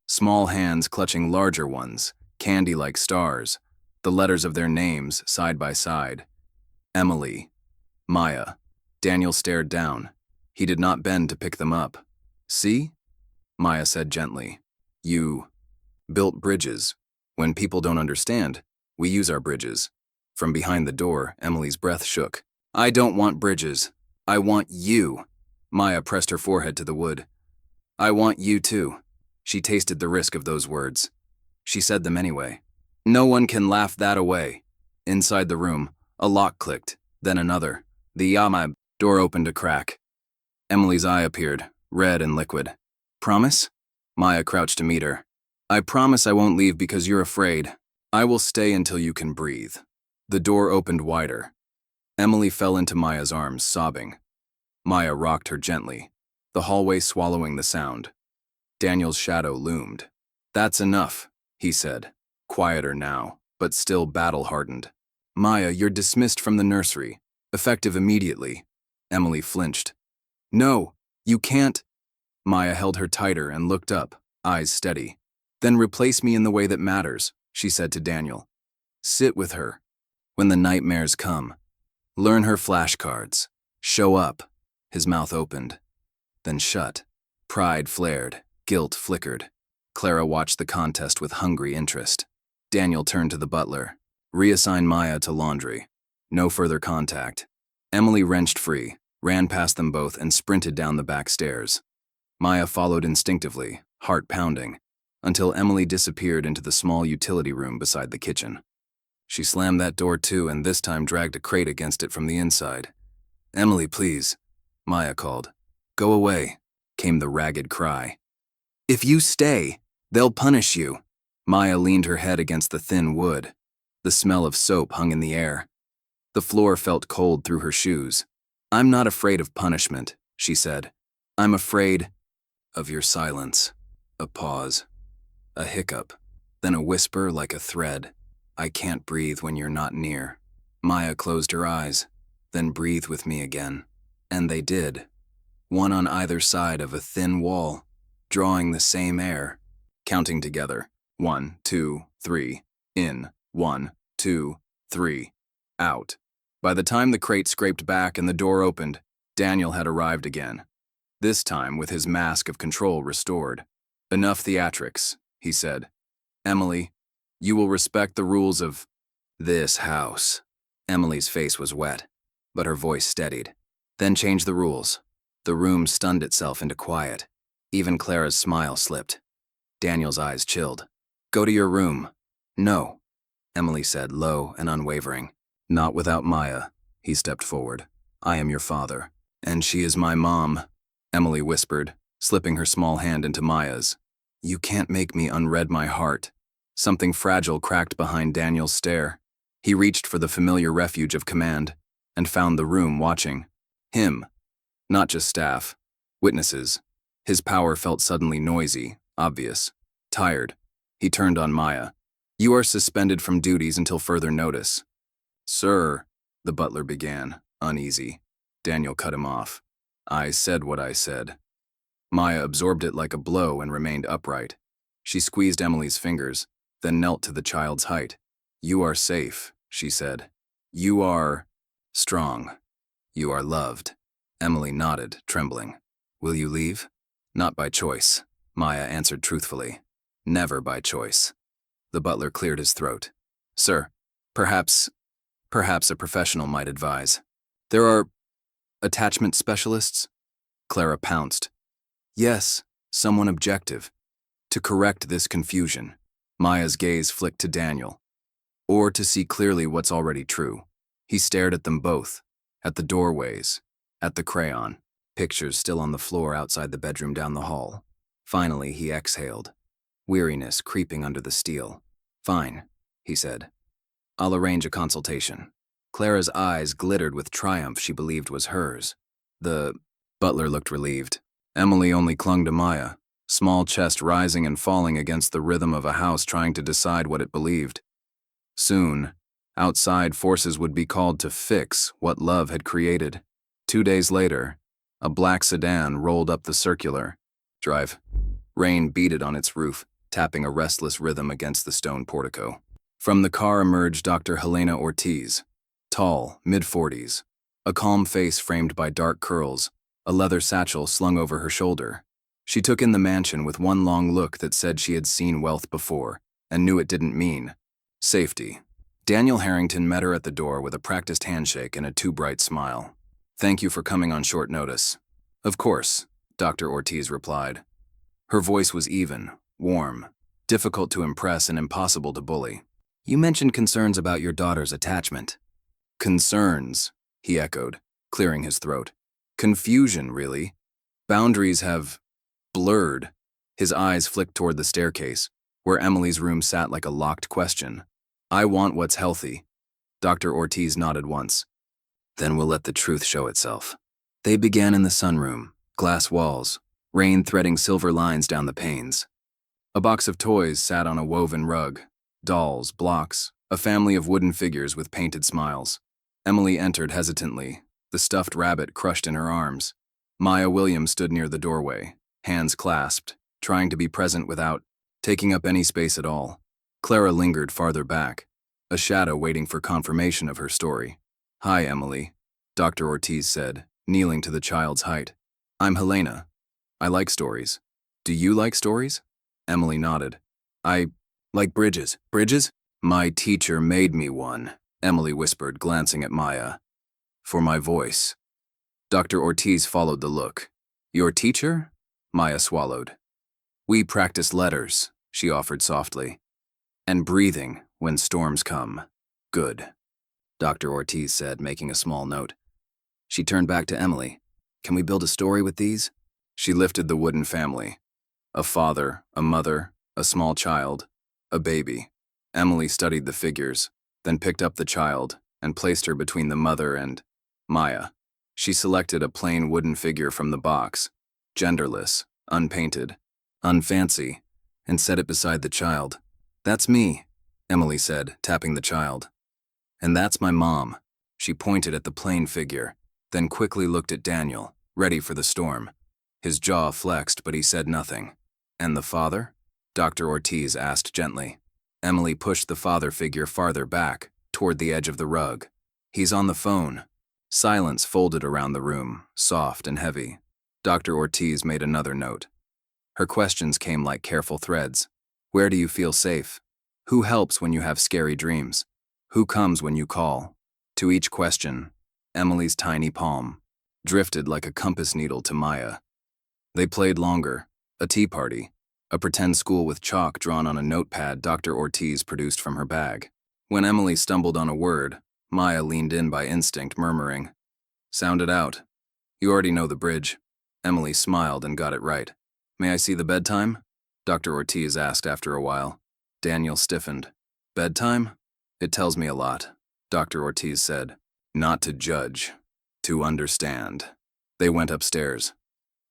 Small hands clutching larger ones, candy like stars, the letters of their names side by side. Emily. Maya. Daniel stared down. He did not bend to pick them up. See? Maya said gently. You built bridges. When people don't understand, we use our bridges. From behind the door, Emily's breath shook. I don't want bridges. I want you. Maya pressed her forehead to the wood. I want you too. She tasted the risk of those words. She said them anyway. No one can laugh that away. Inside the room, a lock clicked, then another. The Yama door opened a crack. Emily's eye appeared, red and liquid. Promise? Maya crouched to meet her. I promise I won't leave because you're afraid. I will stay until you can breathe. The door opened wider. Emily fell into Maya's arms, sobbing. Maya rocked her gently, the hallway swallowing the sound. Daniel's shadow loomed. That's enough, he said, quieter now, but still battle-hardened. Maya, you're dismissed from the nursery, effective immediately. Emily flinched. No, you can't. Maya held her tighter and looked up, eyes steady. Then replace me in the way that matters, she said to Daniel. Sit with her. When the nightmares come, learn her flashcards. Show up. His mouth opened, then shut. Pride flared, guilt flickered. Clara watched the contest with hungry interest. Daniel turned to the butler. Reassign Maya to laundry. No further contact. Emily wrenched free, ran past them both, and sprinted down the back stairs. Maya followed instinctively, heart pounding, until Emily disappeared into the small utility room beside the kitchen. She slammed that door too, and this time dragged a crate against it from the inside. Emily, please, Maya called. Go away, came the ragged cry. If you stay, they'll punish you. Maya leaned her head against the thin wood. The smell of soap hung in the air. The floor felt cold through her shoes. I'm not afraid of punishment, she said. I'm afraid of your silence. A pause. A hiccup. Then a whisper like a thread. I can't breathe when you're not near. Maya closed her eyes. Then breathe with me again. And they did. One on either side of a thin wall, drawing the same air, counting together. 1, 2, 3, in. 1, 2, 3, out. By the time the crate scraped back and the door opened, Daniel had arrived again. This time with his mask of control restored. Enough theatrics, he said. Emily, you will respect the rules of this house. Emily's face was wet, but her voice steadied. Then change the rules. The room stunned itself into quiet. Even Clara's smile slipped. Daniel's eyes chilled. Go to your room. No, Emily said, low and unwavering. Not without Maya, he stepped forward. I am your father. And she is my mom, Emily whispered, slipping her small hand into Maya's. You can't make me unread my heart. Something fragile cracked behind Daniel's stare. He reached for the familiar refuge of command and found the room watching. Him. Not just staff. Witnesses. His power felt suddenly noisy, obvious, tired. He turned on Maya. You are suspended from duties until further notice. Sir, the butler began, uneasy. Daniel cut him off. I said what I said. Maya absorbed it like a blow and remained upright. She squeezed Emily's fingers, then knelt to the child's height. You are safe, she said. You are strong. You are loved. Emily nodded, trembling. Will you leave? Not by choice, Maya answered truthfully. Never by choice. The butler cleared his throat. Sir, perhaps a professional might advise. There are attachment specialists? Clara pounced. Yes, someone objective. To correct this confusion. Maya's gaze flicked to Daniel. Or to see clearly what's already true. He stared at them both, at the doorways, at the crayon, pictures still on the floor outside the bedroom down the hall. Finally, he exhaled, weariness creeping under the steel. Fine, he said. I'll arrange a consultation. Clara's eyes glittered with triumph she believed was hers. The butler looked relieved. Emily only clung to Maya, small chest rising and falling against the rhythm of a house trying to decide what it believed. Soon, outside forces would be called to fix what love had created. 2 days later, a black sedan rolled up the circular drive. Rain beaded on its roof, tapping a restless rhythm against the stone portico. From the car emerged Dr. Helena Ortiz, tall, mid-40s, a calm face framed by dark curls, a leather satchel slung over her shoulder. She took in the mansion with one long look that said she had seen wealth before, and knew it didn't mean safety. Daniel Harrington met her at the door with a practiced handshake and a too-bright smile. Thank you for coming on short notice. Of course, Dr. Ortiz replied. Her voice was even, warm, difficult to impress and impossible to bully. You mentioned concerns about your daughter's attachment. Concerns, he echoed, clearing his throat. Confusion, really. Boundaries have blurred. His eyes flicked toward the staircase, where Emily's room sat like a locked question. I want what's healthy. Dr. Ortiz nodded once. Then we'll let the truth show itself. They began in the sunroom, glass walls, rain threading silver lines down the panes. A box of toys sat on a woven rug. Dolls, blocks, a family of wooden figures with painted smiles. Emily entered hesitantly, the stuffed rabbit crushed in her arms. Maya Williams stood near the doorway, hands clasped, trying to be present without taking up any space at all. Clara lingered farther back, a shadow waiting for confirmation of her story. Hi, Emily, Dr. Ortiz said, kneeling to the child's height. I'm Helena. I like stories. Do you like stories? Emily nodded. I like bridges. Bridges? My teacher made me one, Emily whispered, glancing at Maya. For my voice. Dr. Ortiz followed the look. Your teacher? Maya swallowed. We practice letters, she offered softly. And breathing when storms come. Good, Dr. Ortiz said, making a small note. She turned back to Emily. Can we build a story with these? She lifted the wooden family. A father, a mother, a small child, a baby. Emily studied the figures, then picked up the child and placed her between the mother and Maya. She selected a plain wooden figure from the box, genderless, unpainted, unfancy, and set it beside the child. That's me, Emily said, tapping the child. And that's my mom. She pointed at the plain figure, then quickly looked at Daniel, ready for the storm. His jaw flexed, but he said nothing. And the father? Dr. Ortiz asked gently. Emily pushed the father figure farther back, toward the edge of the rug. He's on the phone. Silence folded around the room, soft and heavy. Dr. Ortiz made another note. Her questions came like careful threads. Where do you feel safe? Who helps when you have scary dreams? Who comes when you call? To each question, Emily's tiny palm drifted like a compass needle to Maya. They played longer, a tea party, a pretend school with chalk drawn on a notepad Dr. Ortiz produced from her bag. When Emily stumbled on a word, Maya leaned in by instinct, murmuring, Sound it out. You already know the bridge. Emily smiled and got it right. May I see the bedtime? Dr. Ortiz asked after a while. Daniel stiffened. Bedtime? It tells me a lot, Dr. Ortiz said. Not to judge, to understand. They went upstairs.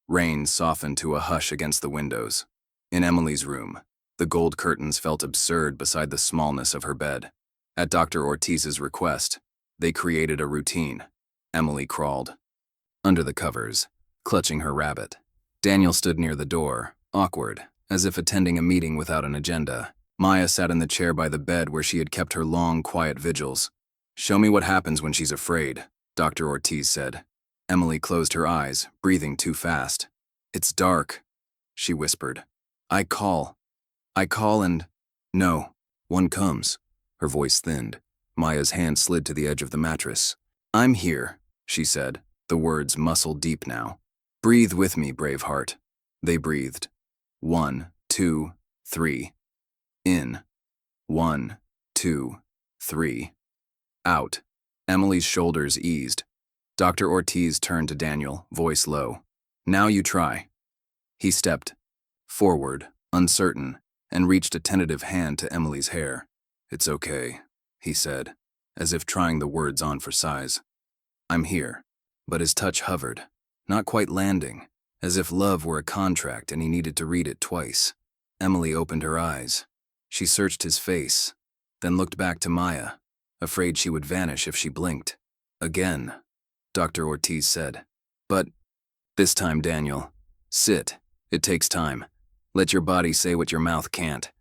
Rain softened to a hush against the windows. In Emily's room, the gold curtains felt absurd beside the smallness of her bed. At Dr. Ortiz's request, they created a routine. Emily crawled under the covers, clutching her rabbit. Daniel stood near the door, awkward, as if attending a meeting without an agenda. Maya sat in the chair by the bed where she had kept her long, quiet vigils. Show me what happens when she's afraid, Dr. Ortiz said. Emily closed her eyes, breathing too fast. It's dark, she whispered. I call and… No, one comes. Her voice thinned. Maya's hand slid to the edge of the mattress. I'm here, she said, the words muscle deep now. Breathe with me, brave heart. They breathed. 1, 2, 3. In. 1, 2, 3. Out. Emily's shoulders eased. Dr. Ortiz turned to Daniel, voice low. Now you try. He stepped forward, uncertain, and reached a tentative hand to Emily's hair. "It's okay," he said, as if trying the words on for size. "I'm here." But his touch hovered, not quite landing, as if love were a contract and he needed to read it twice. Emily opened her eyes. She searched his face, then looked back to Maya, afraid she would vanish if she blinked. "Again," Dr. Ortiz said. "But this time, Daniel, sit. It takes time. Let your body say what your mouth can't."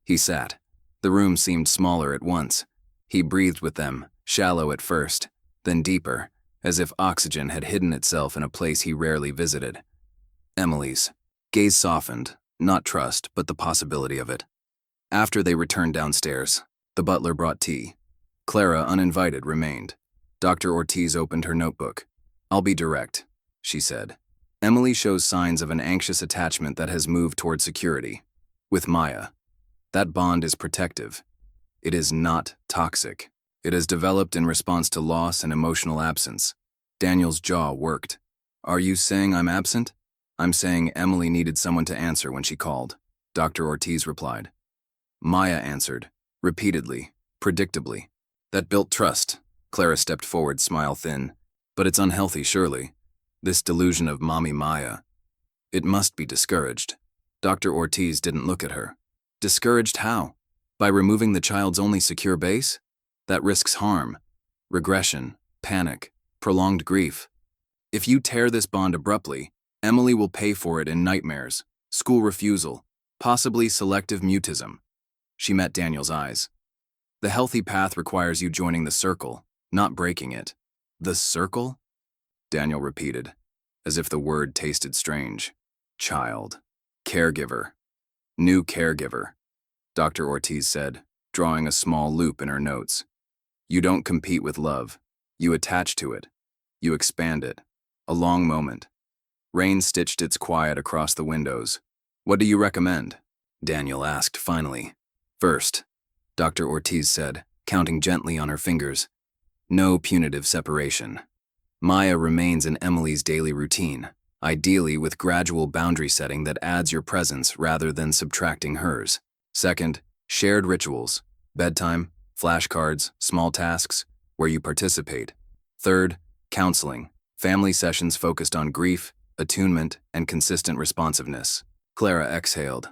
He sat. The room seemed smaller at once. He breathed with them, shallow at first, then deeper, as if oxygen had hidden itself in a place he rarely visited. Emily's gaze softened, not trust, but the possibility of it. After they returned downstairs, the butler brought tea. Clara, uninvited, remained. Dr. Ortiz opened her notebook. "I'll be direct," she said. "Emily shows signs of an anxious attachment that has moved toward security. With Maya. That bond is protective. It is not toxic. It has developed in response to loss and emotional absence." Daniel's jaw worked. "Are you saying I'm absent?" "I'm saying Emily needed someone to answer when she called," Dr. Ortiz replied. Maya answered, repeatedly, predictably. "That built trust." Clara stepped forward, smile thin. "But it's unhealthy, surely. This delusion of Mommy Maya. It must be discouraged." Dr. Ortiz didn't look at her. "Discouraged how? By removing the child's only secure base? That risks harm, regression, panic, prolonged grief. If you tear this bond abruptly, Emily will pay for it in nightmares, school refusal, possibly selective mutism." She met Daniel's eyes. "The healthy path requires you joining the circle, not breaking it." "The circle?" Daniel repeated, as if the word tasted strange. "Child. Caregiver. New caregiver," Dr. Ortiz said, drawing a small loop in her notes. "You don't compete with love. You attach to it. You expand it." A long moment. Rain stitched its quiet across the windows. "What do you recommend?" Daniel asked finally. "First," Dr. Ortiz said, counting gently on her fingers, "no punitive separation. Maya remains in Emily's daily routine, ideally with gradual boundary setting that adds your presence rather than subtracting hers. Second, shared rituals, bedtime, flashcards, small tasks, where you participate. Third, counseling, family sessions focused on grief, attunement, and consistent responsiveness." Clara exhaled,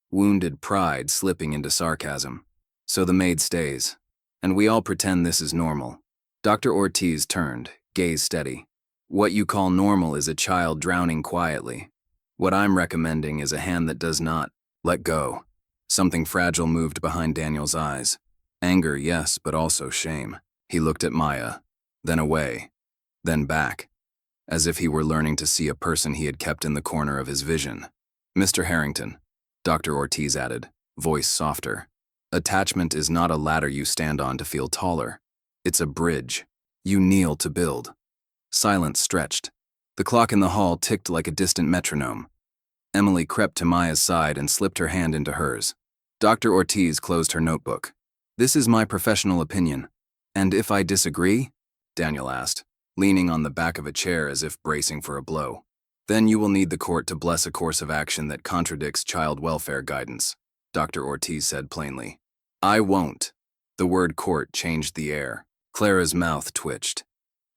wounded pride slipping into sarcasm. "So the maid stays, and we all pretend this is normal." Dr. Ortiz turned, gaze steady. "What you call normal is a child drowning quietly. What I'm recommending is a hand that does not let go." Something fragile moved behind Daniel's eyes. Anger, yes, but also shame. He looked at Maya, then away, then back, as if he were learning to see a person he had kept in the corner of his vision. "Mr. Harrington," Dr. Ortiz added, voice softer, "attachment is not a ladder you stand on to feel taller. It's a bridge you kneel to build." Silence stretched. The clock in the hall ticked like a distant metronome. Emily crept to Maya's side and slipped her hand into hers. Dr. Ortiz closed her notebook. "This is my professional opinion. And if I disagree?" Daniel asked, leaning on the back of a chair as if bracing for a blow. "Then you will need the court to bless a course of action that contradicts child welfare guidance," Dr. Ortiz said plainly. "I won't." The word court changed the air. Clara's mouth twitched.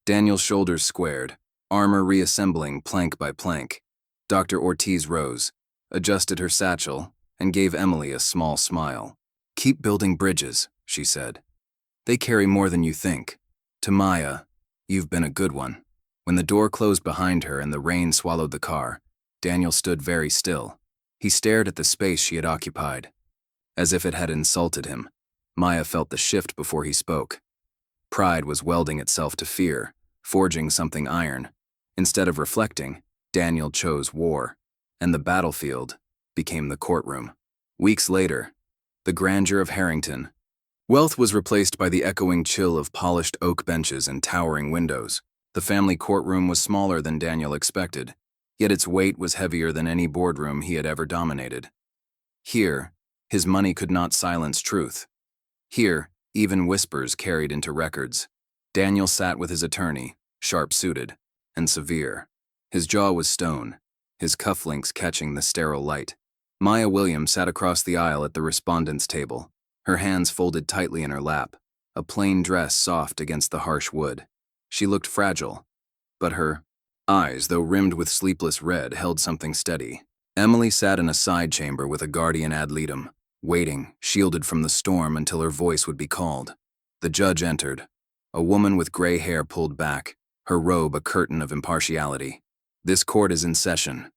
Daniel's shoulders squared, armor reassembling plank by plank. Dr. Ortiz rose, adjusted her satchel, and gave Emily a small smile. "Keep building bridges," she said. "They carry more than you think. To Maya, you've been a good one." When the door closed behind her and the rain swallowed the car, Daniel stood very still. He stared at the space she had occupied, as if it had insulted him. Maya felt the shift before he spoke. Pride was welding itself to fear, forging something iron. Instead of reflecting, Daniel chose war, and the battlefield became the courtroom. Weeks later, the grandeur of Harrington. Wealth was replaced by the echoing chill of polished oak benches and towering windows. The family courtroom was smaller than Daniel expected, yet its weight was heavier than any boardroom he had ever dominated. Here, his money could not silence truth. Here, even whispers carried into records. Daniel sat with his attorney, sharp-suited and severe. His jaw was stone, his cufflinks catching the sterile light. Maya Williams sat across the aisle at the respondents' table, her hands folded tightly in her lap, a plain dress soft against the harsh wood. She looked fragile, but her eyes, though rimmed with sleepless red, held something steady. Emily sat in a side chamber with a guardian ad litem, waiting, shielded from the storm until her voice would be called. The judge entered, a woman with gray hair pulled back, her robe a curtain of impartiality. "This court is in session,"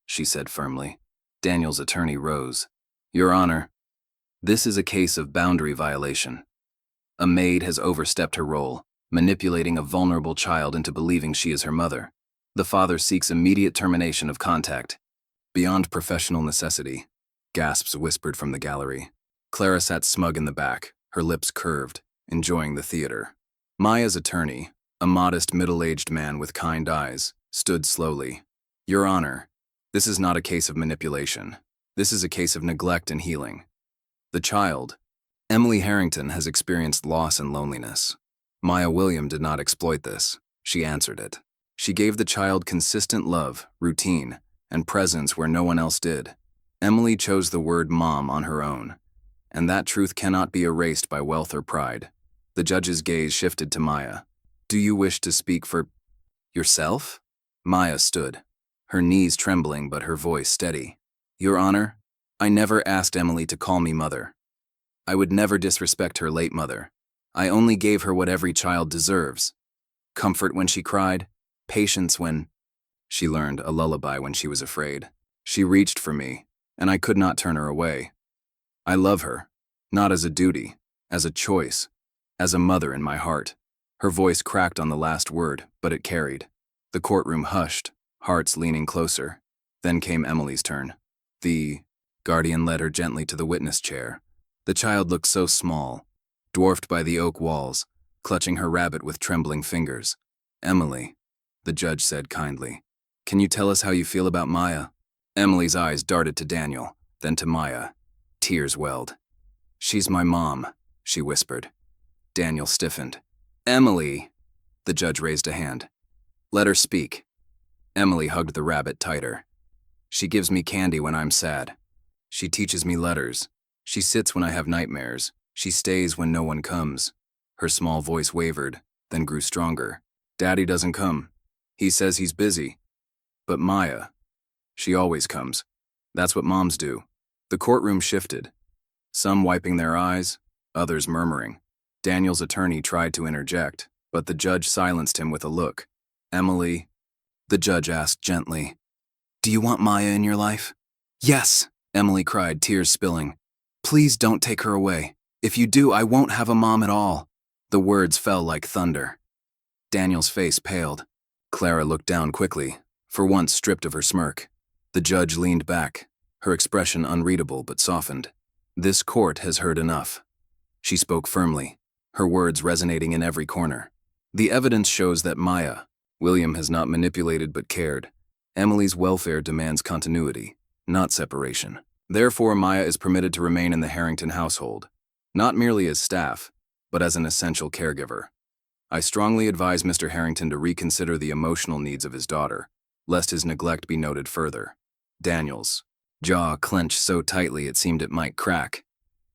she said firmly. Daniel's attorney rose. "Your Honor, this is a case of boundary violation. A maid has overstepped her role, manipulating a vulnerable child into believing she is her mother. The father seeks immediate termination of contact." "Beyond professional necessity," gasps whispered from the gallery. Clara sat smug in the back, her lips curved, enjoying the theater. Maya's attorney, a modest middle-aged man with kind eyes, stood slowly. "Your Honor, this is not a case of manipulation. This is a case of neglect and healing. The child, Emily Harrington, has experienced loss and loneliness. Maya Williams did not exploit this. She answered it. She gave the child consistent love, routine, and presence where no one else did. Emily chose the word mom on her own, and that truth cannot be erased by wealth or pride." The judge's gaze shifted to Maya. "Do you wish to speak for yourself?" Maya stood, her knees trembling but her voice steady. "Your Honor, I never asked Emily to call me mother. I would never disrespect her late mother. I only gave her what every child deserves. Comfort when she cried, patience when she learned, a lullaby when she was afraid. She reached for me, and I could not turn her away. I love her, not as a duty, as a choice, as a mother in my heart." Her voice cracked on the last word, but it carried. The courtroom hushed, hearts leaning closer. Then came Emily's turn. The guardian led her gently to the witness chair. The child looked so small, dwarfed by the oak walls, clutching her rabbit with trembling fingers. "Emily," the judge said kindly, "can you tell us how you feel about Maya?" Emily's eyes darted to Daniel, then to Maya. Tears welled. "She's my mom," she whispered. Daniel stiffened. "Emily!" The judge raised a hand. "Let her speak." Emily hugged the rabbit tighter. "She gives me candy when I'm sad. She teaches me letters. She sits when I have nightmares. She stays when no one comes." Her small voice wavered, then grew stronger. "Daddy doesn't come. He says he's busy. But Maya, she always comes. That's what moms do." The courtroom shifted, some wiping their eyes, others murmuring. Daniel's attorney tried to interject, but the judge silenced him with a look. "Emily," the judge asked gently, "do you want Maya in your life?" "Yes," Emily cried, tears spilling. "Please don't take her away. If you do, I won't have a mom at all." The words fell like thunder. Daniel's face paled. Clara looked down quickly, for once stripped of her smirk. The judge leaned back, her expression unreadable but softened. "This court has heard enough." She spoke firmly, her words resonating in every corner. "The evidence shows that Maya Williams has not manipulated but cared. Emily's welfare demands continuity, not separation. Therefore, Maya is permitted to remain in the Harrington household, not merely as staff, but as an essential caregiver. I strongly advise Mr. Harrington to reconsider the emotional needs of his daughter, lest his neglect be noted further." Daniel's jaw clenched so tightly it seemed it might crack,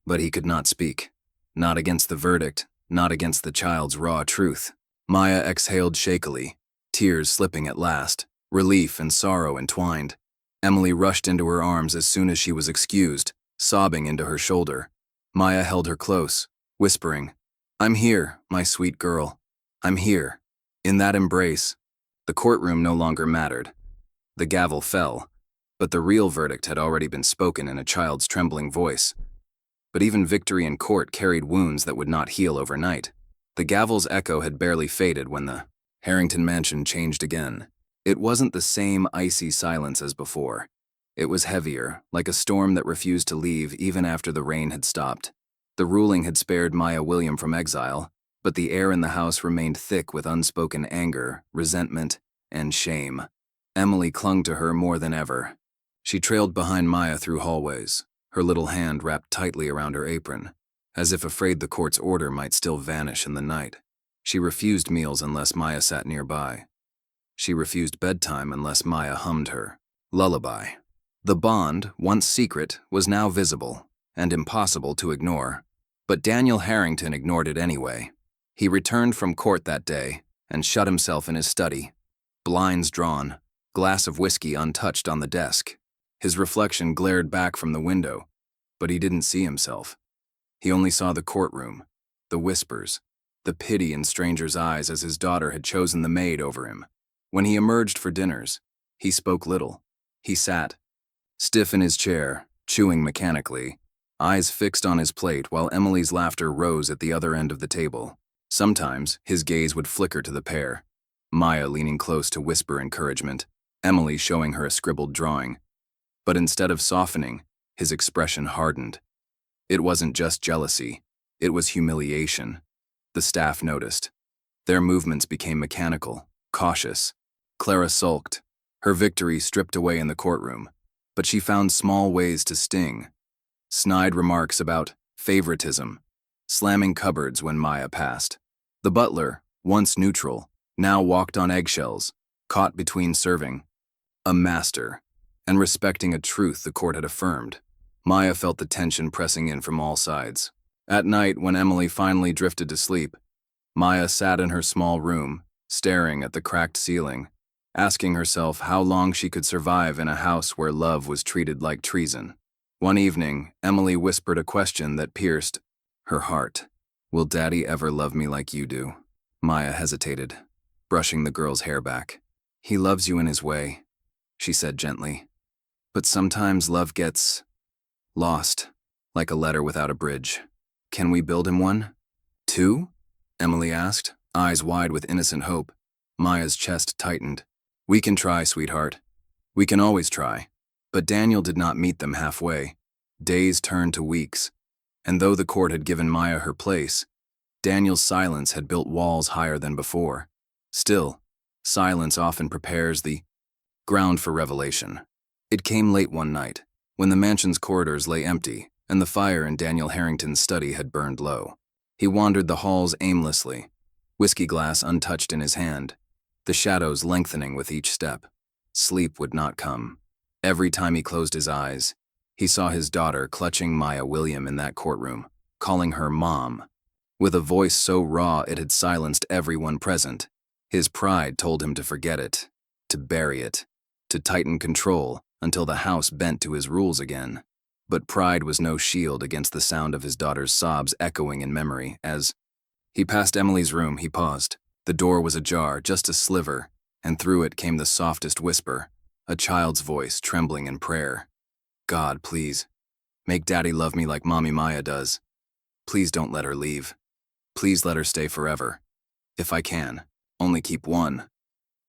but he could not speak. Not against the verdict, not against the child's raw truth. Maya exhaled shakily, tears slipping at last, relief and sorrow entwined. Emily rushed into her arms as soon as she was excused, sobbing into her shoulder. Maya held her close, whispering, "I'm here, my sweet girl. I'm here." In that embrace, the courtroom no longer mattered. The gavel fell, but the real verdict had already been spoken in a child's trembling voice. But even victory in court carried wounds that would not heal overnight. The gavel's echo had barely faded when the Harrington mansion changed again. It wasn't the same icy silence as before. It was heavier, like a storm that refused to leave even after the rain had stopped. The ruling had spared Maya Williams from exile, but the air in the house remained thick with unspoken anger, resentment, and shame. Emily clung to her more than ever. She trailed behind Maya through hallways, her little hand wrapped tightly around her apron, as if afraid the court's order might still vanish in the night. She refused meals unless Maya sat nearby. She refused bedtime unless Maya hummed her lullaby. The bond, once secret, was now visible and impossible to ignore. But Daniel Harrington ignored it anyway. He returned from court that day and shut himself in his study. Blinds drawn, glass of whiskey untouched on the desk. His reflection glared back from the window, but he didn't see himself. He only saw the courtroom, the whispers, the pity in strangers' eyes as his daughter had chosen the maid over him. When he emerged for dinners, he spoke little. He sat, stiff in his chair, chewing mechanically, eyes fixed on his plate while Emily's laughter rose at the other end of the table. Sometimes his gaze would flicker to the pair, Maya leaning close to whisper encouragement, Emily showing her a scribbled drawing. But instead of softening, his expression hardened. It wasn't just jealousy, it was humiliation. The staff noticed. Their movements became mechanical, cautious. Clara sulked, her victory stripped away in the courtroom, but she found small ways to sting. Snide remarks about favoritism, slamming cupboards when Maya passed. The butler, once neutral, now walked on eggshells, caught between serving a master and respecting a truth the court had affirmed. Maya felt the tension pressing in from all sides. At night, when Emily finally drifted to sleep, Maya sat in her small room, staring at the cracked ceiling, asking herself how long she could survive in a house where love was treated like treason. One evening, Emily whispered a question that pierced her heart. "Will Daddy ever love me like you do?" Maya hesitated, brushing the girl's hair back. "He loves you in his way," she said gently. "But sometimes love gets lost, like a letter without a bridge. Can we build him one?" "Two?" Emily asked, eyes wide with innocent hope. Maya's chest tightened. "We can try, sweetheart. We can always try." But Daniel did not meet them halfway. Days turned to weeks, and though the court had given Maya her place, Daniel's silence had built walls higher than before. Still, silence often prepares the ground for revelation. It came late one night, when the mansion's corridors lay empty and the fire in Daniel Harrington's study had burned low. He wandered the halls aimlessly, whiskey glass untouched in his hand, the shadows lengthening with each step. Sleep would not come. Every time he closed his eyes, he saw his daughter clutching Maya William in that courtroom, calling her Mom. With a voice so raw it had silenced everyone present, his pride told him to forget it, to bury it, to tighten control until the house bent to his rules again. But pride was no shield against the sound of his daughter's sobs echoing in memory. As he passed Emily's room, he paused. The door was ajar, just a sliver, and through it came the softest whisper, a child's voice trembling in prayer. "God, please, make Daddy love me like Mommy Maya does. Please don't let her leave. Please let her stay forever. If I can, only keep one.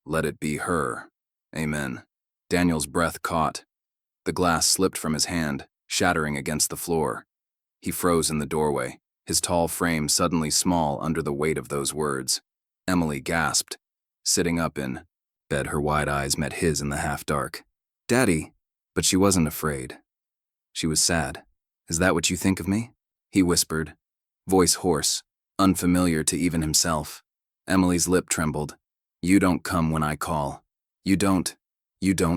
Let it be her. Amen." Daniel's breath caught. The glass slipped from his hand, shattering against the floor. He froze in the doorway, his tall frame suddenly small under the weight of those words. Emily gasped, sitting up in bed. Her wide eyes met his in the half-dark. "Daddy," but she wasn't afraid. She was sad. "Is that what you think of me?" he whispered, voice hoarse, unfamiliar to even himself. Emily's lip trembled. "You don't come when I call. You don't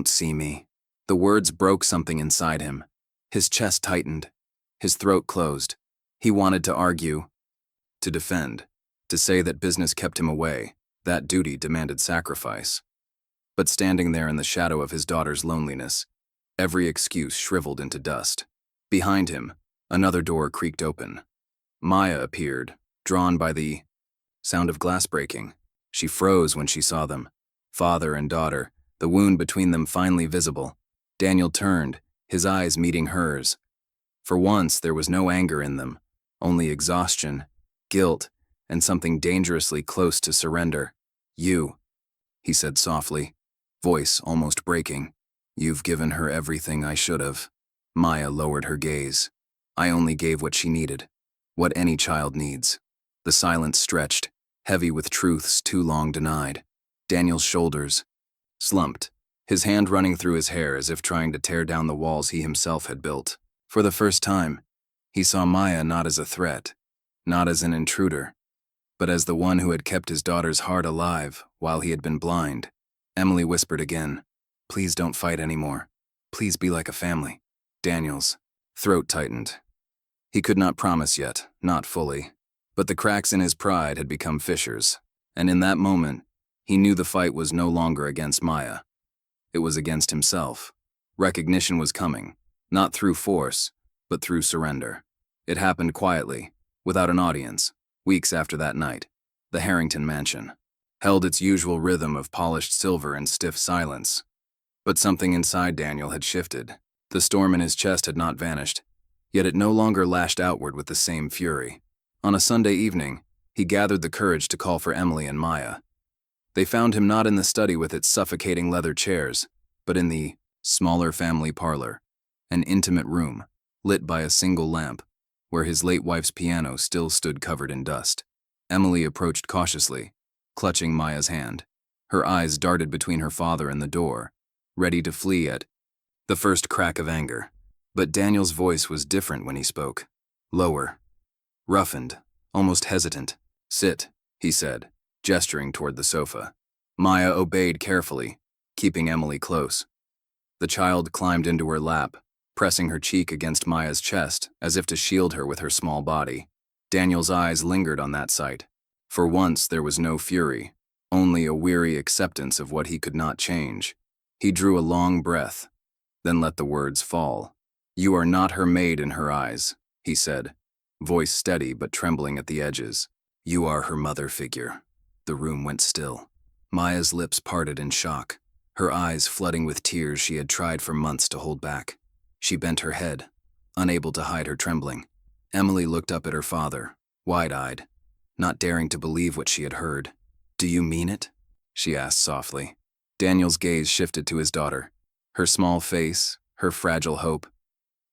see me." The words broke something inside him. His chest tightened. His throat closed. He wanted to argue, to defend, to say that business kept him away, that duty demanded sacrifice. But standing there in the shadow of his daughter's loneliness, every excuse shriveled into dust. Behind him, another door creaked open. Maya appeared, drawn by the sound of glass breaking. She froze when she saw them. Father and daughter, the wound between them finally visible. Daniel turned, his eyes meeting hers. For once, there was no anger in them, only exhaustion, guilt, and something dangerously close to surrender. "You," he said softly, voice almost breaking. "You've given her everything I should have." Maya lowered her gaze. "I only gave what she needed, what any child needs." The silence stretched, heavy with truths too long denied. Daniel's shoulders slumped, his hand running through his hair as if trying to tear down the walls he himself had built. For the first time, he saw Maya not as a threat, not as an intruder, but as the one who had kept his daughter's heart alive while he had been blind. Emily whispered again, "Please don't fight anymore. Please be like a family. Daniel's throat tightened. He could not promise yet, not fully. But the cracks in his pride had become fissures. And in that moment, he knew the fight was no longer against Maya. It was against himself. Recognition was coming, not through force, but through surrender. It happened quietly, without an audience, weeks after that night. The Harrington mansion held its usual rhythm of polished silver and stiff silence. But something inside Daniel had shifted. The storm in his chest had not vanished, yet it no longer lashed outward with the same fury. On a Sunday evening, he gathered the courage to call for Emily and Maya. They found him not in the study with its suffocating leather chairs, but in the smaller family parlor, an intimate room, lit by a single lamp, where his late wife's piano still stood covered in dust. Emily approached cautiously, clutching Maya's hand. Her eyes darted between her father and the door, ready to flee at the first crack of anger. But Daniel's voice was different when he spoke. Lower, roughened, almost hesitant. Sit, he said, gesturing toward the sofa. Maya obeyed carefully, keeping Emily close. The child climbed into her lap, pressing her cheek against Maya's chest as if to shield her with her small body. Daniel's eyes lingered on that sight. For once there was no fury, only a weary acceptance of what he could not change. He drew a long breath, then let the words fall. You are not her maid in her eyes, he said, voice steady but trembling at the edges. You are her mother figure. The room went still. Maya's lips parted in shock, her eyes flooding with tears she had tried for months to hold back. She bent her head, unable to hide her trembling. Emily looked up at her father, wide-eyed, not daring to believe what she had heard. Do you mean it? She asked softly. Daniel's gaze shifted to his daughter. Her small face, her fragile hope.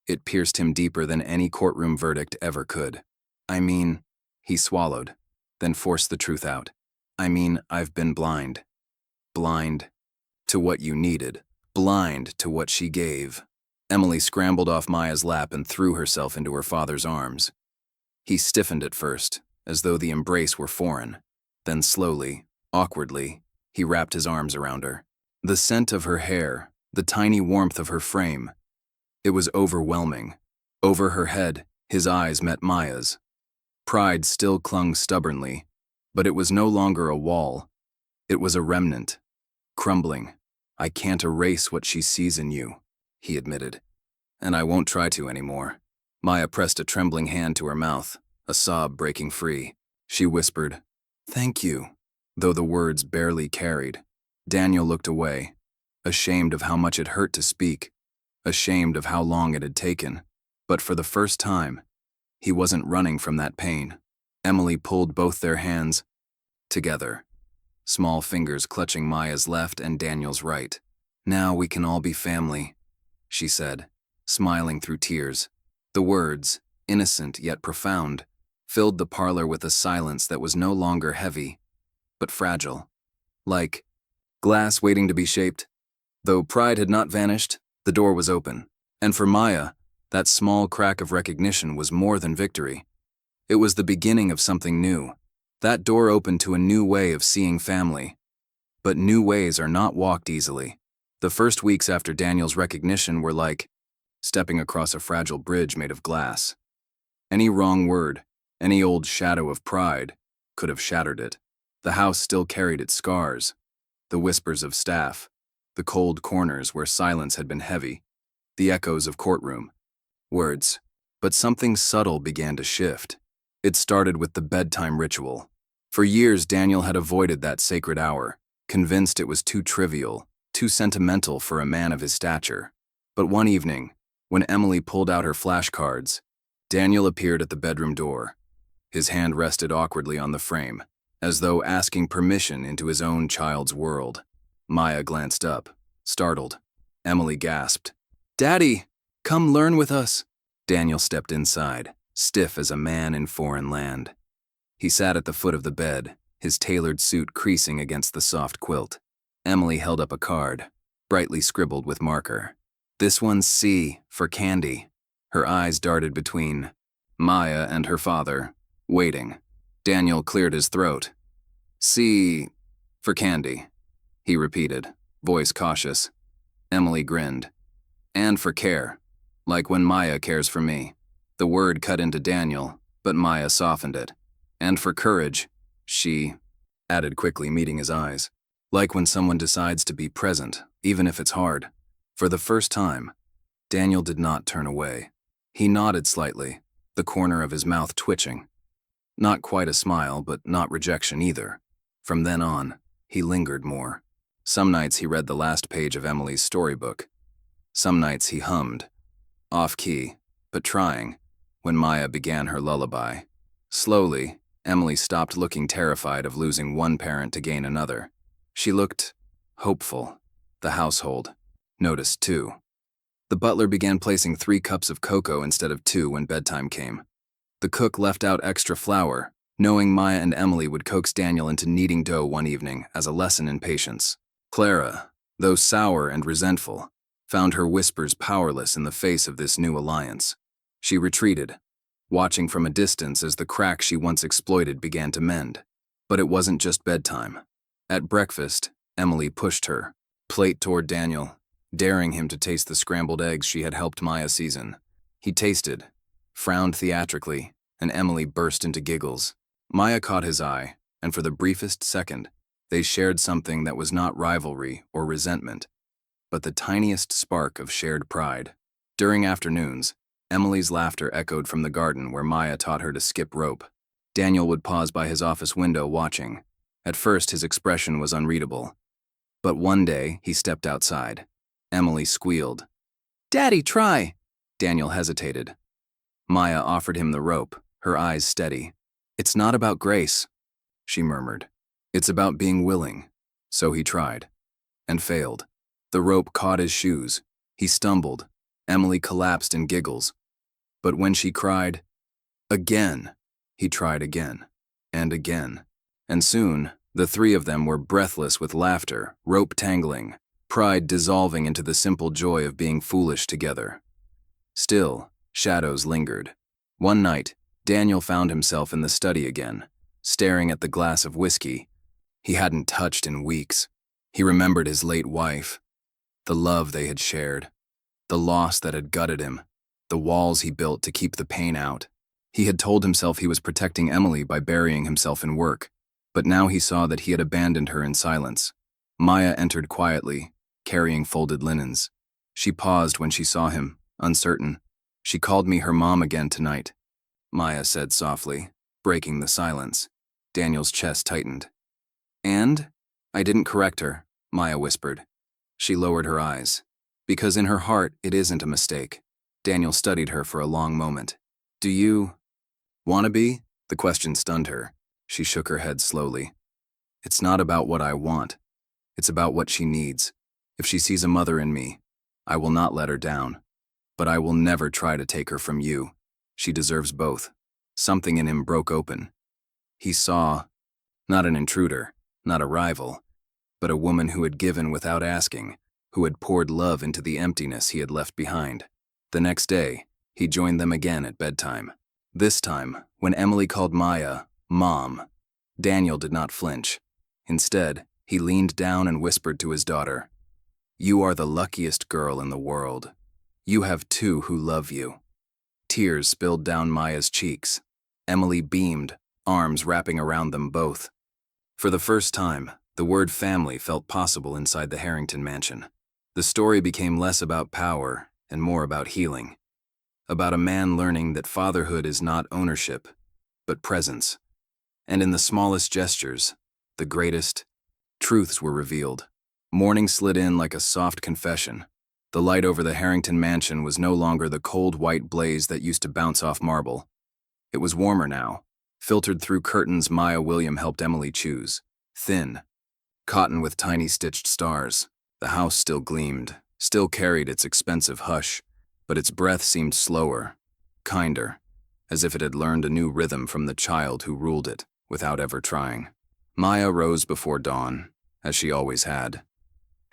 It pierced him deeper than any courtroom verdict ever could. I mean, he swallowed, then forced the truth out. I mean, I've been blind. Blind to what you needed. Blind to what she gave. Emily scrambled off Maya's lap and threw herself into her father's arms. He stiffened at first, as though the embrace were foreign. Then slowly, awkwardly, he wrapped his arms around her. The scent of her hair, the tiny warmth of her frame. It was overwhelming. Over her head, his eyes met Maya's. Pride still clung stubbornly, but it was no longer a wall. It was a remnant, crumbling. I can't erase what she sees in you, he admitted. And I won't try to anymore. Maya pressed a trembling hand to her mouth, a sob breaking free. She whispered, "Thank you," though the words barely carried. Daniel looked away, ashamed of how much it hurt to speak, ashamed of how long it had taken. But for the first time, he wasn't running from that pain. Emily pulled both their hands together, small fingers clutching Maya's left and Daniel's right. Now we can all be family, she said, smiling through tears. The words, innocent yet profound, filled the parlor with a silence that was no longer heavy, but fragile, like glass waiting to be shaped. Though pride had not vanished, the door was open, and for Maya, that small crack of recognition was more than victory. It was the beginning of something new. That door opened to a new way of seeing family. But new ways are not walked easily. The first weeks after Daniel's recognition were like stepping across a fragile bridge made of glass. Any wrong word, any old shadow of pride, could have shattered it. The house still carried its scars, the whispers of staff, the cold corners where silence had been heavy, the echoes of courtroom words. But something subtle began to shift. It started with the bedtime ritual. For years, Daniel had avoided that sacred hour, convinced it was too trivial, too sentimental for a man of his stature. But one evening, when Emily pulled out her flashcards, Daniel appeared at the bedroom door. His hand rested awkwardly on the frame, as though asking permission into his own child's world. Maya glanced up, startled. Emily gasped, "Daddy, come learn with us." Daniel stepped inside, stiff as a man in foreign land. He sat at the foot of the bed, his tailored suit creasing against the soft quilt. Emily held up a card, brightly scribbled with marker. "This one's C for Candy." Her eyes darted between Maya and her father, waiting. Daniel cleared his throat. "C for Candy," he repeated, voice cautious. Emily grinned. And for care. Like when Maya cares for me. The word cut into Daniel, but Maya softened it. And for courage, she added quickly, meeting his eyes. Like when someone decides to be present, even if it's hard. For the first time, Daniel did not turn away. He nodded slightly, the corner of his mouth twitching. Not quite a smile, but not rejection either. From then on, he lingered more. Some nights he read the last page of Emily's storybook. Some nights he hummed, off-key, but trying, when Maya began her lullaby. Slowly, Emily stopped looking terrified of losing one parent to gain another. She looked hopeful. The household noticed too. The butler began placing 3 cups of cocoa instead of 2 when bedtime came. The cook left out extra flour, knowing Maya and Emily would coax Daniel into kneading dough one evening as a lesson in patience. Clara, though sour and resentful, found her whispers powerless in the face of this new alliance. She retreated, watching from a distance as the crack she once exploited began to mend. But it wasn't just bedtime. At breakfast, Emily pushed her plate toward Daniel, daring him to taste the scrambled eggs she had helped Maya season. He tasted, frowned theatrically, and Emily burst into giggles. Maya caught his eye, and for the briefest second, they shared something that was not rivalry or resentment, but the tiniest spark of shared pride. During afternoons, Emily's laughter echoed from the garden where Maya taught her to skip rope. Daniel would pause by his office window watching. At first, his expression was unreadable. But one day, he stepped outside. Emily squealed. "Daddy, try!" Daniel hesitated. Maya offered him the rope, her eyes steady. "It's not about grace," she murmured. "It's about being willing." So he tried, and failed. The rope caught his shoes. He stumbled. Emily collapsed in giggles. But when she cried, "Again," he tried again, and again. And soon, the 3 of them were breathless with laughter, rope tangling, pride dissolving into the simple joy of being foolish together. Still, shadows lingered. One night, Daniel found himself in the study again, staring at the glass of whiskey he hadn't touched in weeks. He remembered his late wife, the love they had shared, the loss that had gutted him, the walls he built to keep the pain out. He had told himself he was protecting Emily by burying himself in work, but now he saw that he had abandoned her in silence. Maya entered quietly, carrying folded linens. She paused when she saw him, uncertain. "She called me her mom again tonight," Maya said softly, breaking the silence. Daniel's chest tightened. "And?" "I didn't correct her," Maya whispered. She lowered her eyes. "Because in her heart, it isn't a mistake." Daniel studied her for a long moment. "Do you want to be?" The question stunned her. She shook her head slowly. "It's not about what I want. It's about what she needs. If she sees a mother in me, I will not let her down. But I will never try to take her from you. She deserves both." Something in him broke open. He saw, not an intruder, not a rival, but a woman who had given without asking, who had poured love into the emptiness he had left behind. The next day, he joined them again at bedtime. This time, when Emily called Maya Mom, Daniel did not flinch. Instead, he leaned down and whispered to his daughter, "You are the luckiest girl in the world. You have 2 who love you." Tears spilled down Maya's cheeks. Emily beamed, arms wrapping around them both. For the first time, the word family felt possible inside the Harrington mansion. The story became less about power and more about healing. About a man learning that fatherhood is not ownership, but presence. And in the smallest gestures, the greatest, truths were revealed. Morning slid in like a soft confession. The light over the Harrington mansion was no longer the cold white blaze that used to bounce off marble. It was warmer now, filtered through curtains Maya William helped Emily choose. Thin, cotton with tiny stitched stars. The house still gleamed, still carried its expensive hush, but its breath seemed slower, kinder, as if it had learned a new rhythm from the child who ruled it without ever trying. Maya rose before dawn, as she always had.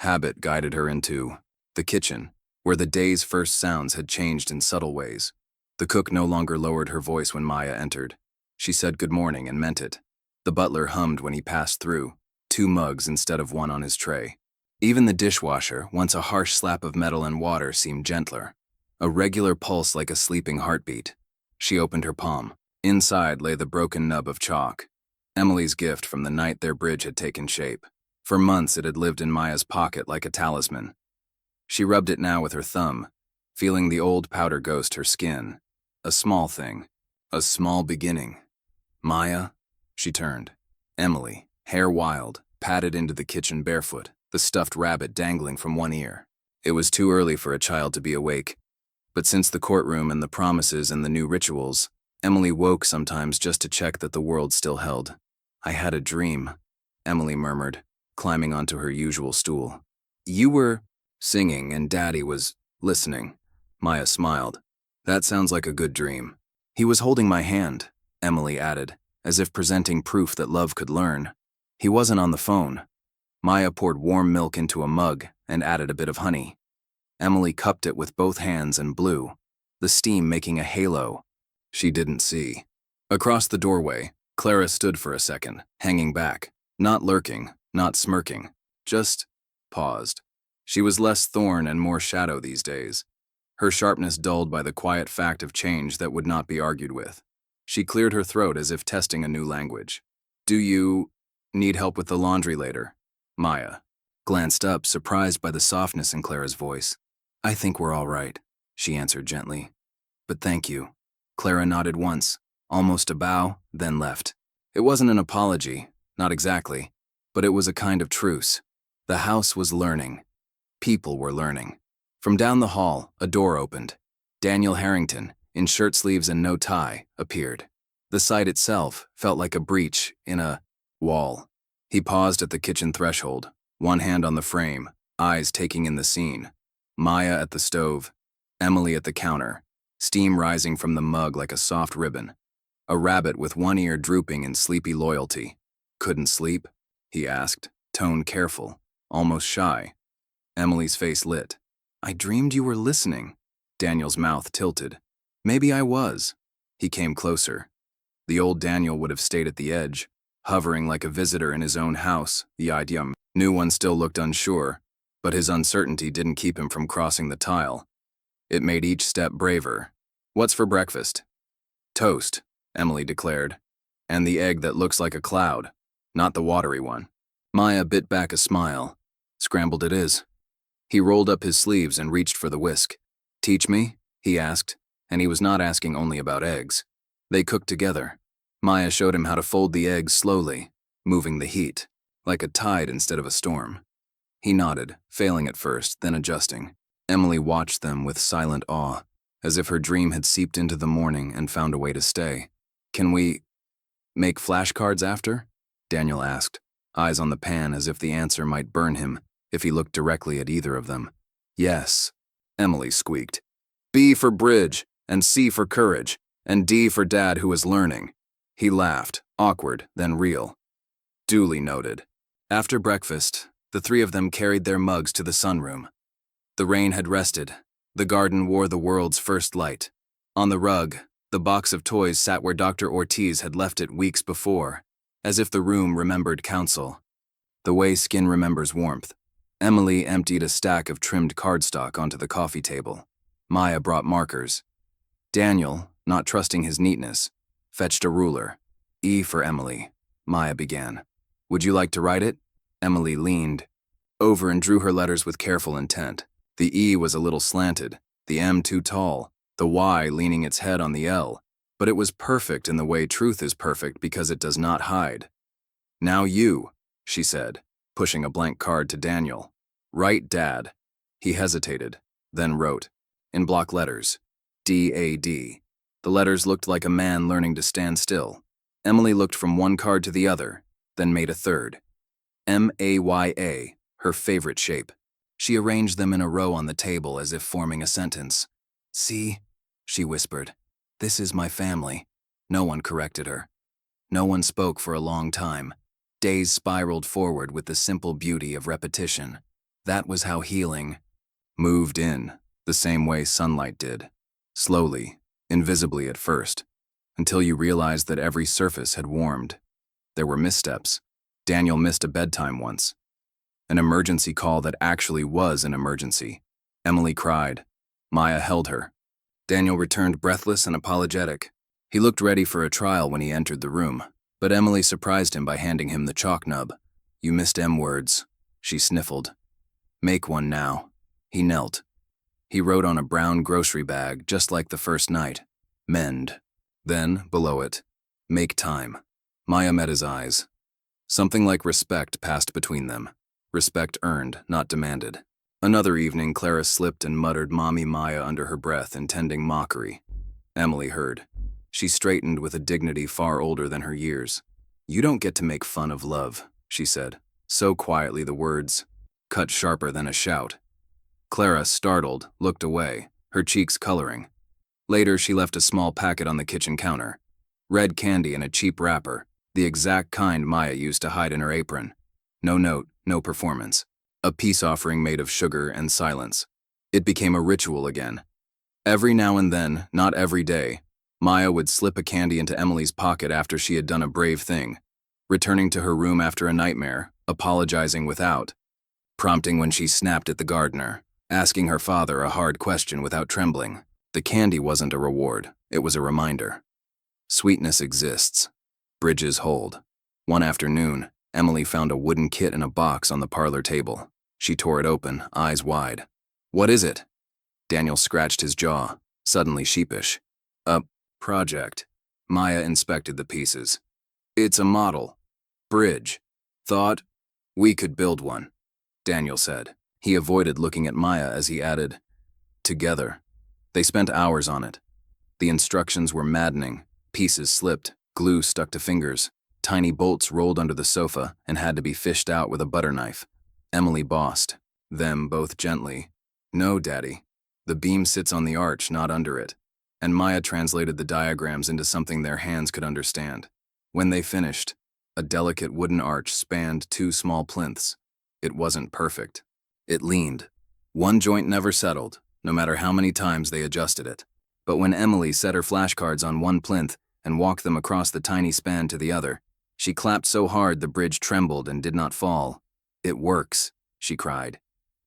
Habit guided her into the kitchen, where the day's first sounds had changed in subtle ways. The cook no longer lowered her voice when Maya entered. She said good morning and meant it. The butler hummed when he passed through, 2 mugs instead of 1 on his tray. Even the dishwasher, once a harsh slap of metal and water, seemed gentler. A regular pulse like a sleeping heartbeat. She opened her palm. Inside lay the broken nub of chalk. Emily's gift from the night their bridge had taken shape. For months it had lived in Maya's pocket like a talisman. She rubbed it now with her thumb, feeling the old powder ghost her skin. A small thing. A small beginning. Maya? She turned. Emily, hair wild, padded into the kitchen barefoot, the stuffed rabbit dangling from one ear. It was too early for a child to be awake. But since the courtroom and the promises and the new rituals, Emily woke sometimes just to check that the world still held. I had a dream, Emily murmured, climbing onto her usual stool. You were singing and Daddy was listening. Maya smiled. That sounds like a good dream. He was holding my hand, Emily added, as if presenting proof that love could learn. He wasn't on the phone. Maya poured warm milk into a mug and added a bit of honey. Emily cupped it with both hands and blew, the steam making a halo. She didn't see. Across the doorway, Clara stood for a second, hanging back, not lurking, not smirking, just paused. She was less thorn and more shadow these days, her sharpness dulled by the quiet fact of change that would not be argued with. She cleared her throat as if testing a new language. Do you need help with the laundry later? Maya glanced up, surprised by the softness in Clara's voice. I think we're all right, she answered gently. But thank you. Clara nodded once, almost a bow, then left. It wasn't an apology, not exactly, but it was a kind of truce. The house was learning. People were learning. From down the hall, a door opened. Daniel Harrington, in shirt sleeves and no tie, appeared. The sight itself felt like a breach in a wall. He paused at the kitchen threshold, one hand on the frame, eyes taking in the scene. Maya at the stove, Emily at the counter, steam rising from the mug like a soft ribbon. A rabbit with one ear drooping in sleepy loyalty. Couldn't sleep? He asked, tone careful, almost shy. Emily's face lit. I dreamed you were listening. Daniel's mouth tilted. Maybe I was. He came closer. The old Daniel would have stayed at the edge, hovering like a visitor in his own house. The idea new one still looked unsure, but his uncertainty didn't keep him from crossing the tile. It made each step braver. What's for breakfast? Toast, Emily declared. And the egg that looks like a cloud, not the watery one. Maya bit back a smile. Scrambled it is. He rolled up his sleeves and reached for the whisk. Teach me? He asked, and he was not asking only about eggs. They cooked together. Maya showed him how to fold the eggs slowly, moving the heat, like a tide instead of a storm. He nodded, failing at first, then adjusting. Emily watched them with silent awe, as if her dream had seeped into the morning and found a way to stay. Can we make flashcards after? Daniel asked, eyes on the pan as if the answer might burn him if he looked directly at either of them. Yes, Emily squeaked. B for bridge, and C for courage, and D for Dad who is learning. He laughed, awkward, then real. Duly noted. After breakfast, the three of them carried their mugs to the sunroom. The rain had rested. The garden wore the world's first light. On the rug, the box of toys sat where Dr. Ortiz had left it weeks before, as if the room remembered counsel. The way skin remembers warmth. Emily emptied a stack of trimmed cardstock onto the coffee table. Maya brought markers. Daniel, not trusting his neatness, fetched a ruler. E for Emily, Maya began. Would you like to write it? Emily leaned over and drew her letters with careful intent. The E was a little slanted, the M too tall, the Y leaning its head on the L, but it was perfect in the way truth is perfect because it does not hide. Now you, she said, pushing a blank card to Daniel. Write Dad. He hesitated, then wrote, in block letters, D-A-D. The letters looked like a man learning to stand still. Emily looked from one card to the other, then made a third. M-A-Y-A, her favorite shape. She arranged them in a row on the table as if forming a sentence. See, she whispered, this is my family. No one corrected her. No one spoke for a long time. Days spiraled forward with the simple beauty of repetition. That was how healing moved in, the same way sunlight did. Slowly, invisibly at first, until you realized that every surface had warmed. There were missteps. Daniel missed a bedtime once. An emergency call that actually was an emergency. Emily cried. Maya held her. Daniel returned breathless and apologetic. He looked ready for a trial when he entered the room, but Emily surprised him by handing him the chalk nub. You missed M words, she sniffled. Make one now. He knelt. He wrote on a brown grocery bag, just like the first night. Mend. Then, below it, make time. Maya met his eyes. Something like respect passed between them. Respect earned, not demanded. Another evening, Clara slipped and muttered Mommy Maya under her breath, intending mockery. Emily heard. She straightened with a dignity far older than her years. You don't get to make fun of love, she said, so quietly the words cut sharper than a shout. Clara, startled, looked away, her cheeks coloring. Later, she left a small packet on the kitchen counter. Red candy in a cheap wrapper, the exact kind Maya used to hide in her apron. No note, no performance. A peace offering made of sugar and silence. It became a ritual again. Every now and then, not every day, Maya would slip a candy into Emily's pocket after she had done a brave thing, returning to her room after a nightmare, apologizing without, prompting when she snapped at the gardener, asking her father a hard question without trembling. The candy wasn't a reward, it was a reminder. Sweetness exists. Bridges hold. One afternoon, Emily found a wooden kit in a box on the parlor table. She tore it open, eyes wide. What is it? Daniel scratched his jaw, suddenly sheepish. A project. Maya inspected the pieces. It's a model. Bridge. Thought we could build one, Daniel said. He avoided looking at Maya as he added, together. They spent hours on it. The instructions were maddening. Pieces slipped, glue stuck to fingers. Tiny bolts rolled under the sofa and had to be fished out with a butter knife. Emily bossed them both gently. No, Daddy. The beam sits on the arch, not under it. And Maya translated the diagrams into something their hands could understand. When they finished, a delicate wooden arch spanned 2 small plinths. It wasn't perfect. It leaned. One joint never settled, no matter how many times they adjusted it. But when Emily set her flashcards on one plinth and walked them across the tiny span to the other, she clapped so hard the bridge trembled and did not fall. It works, she cried.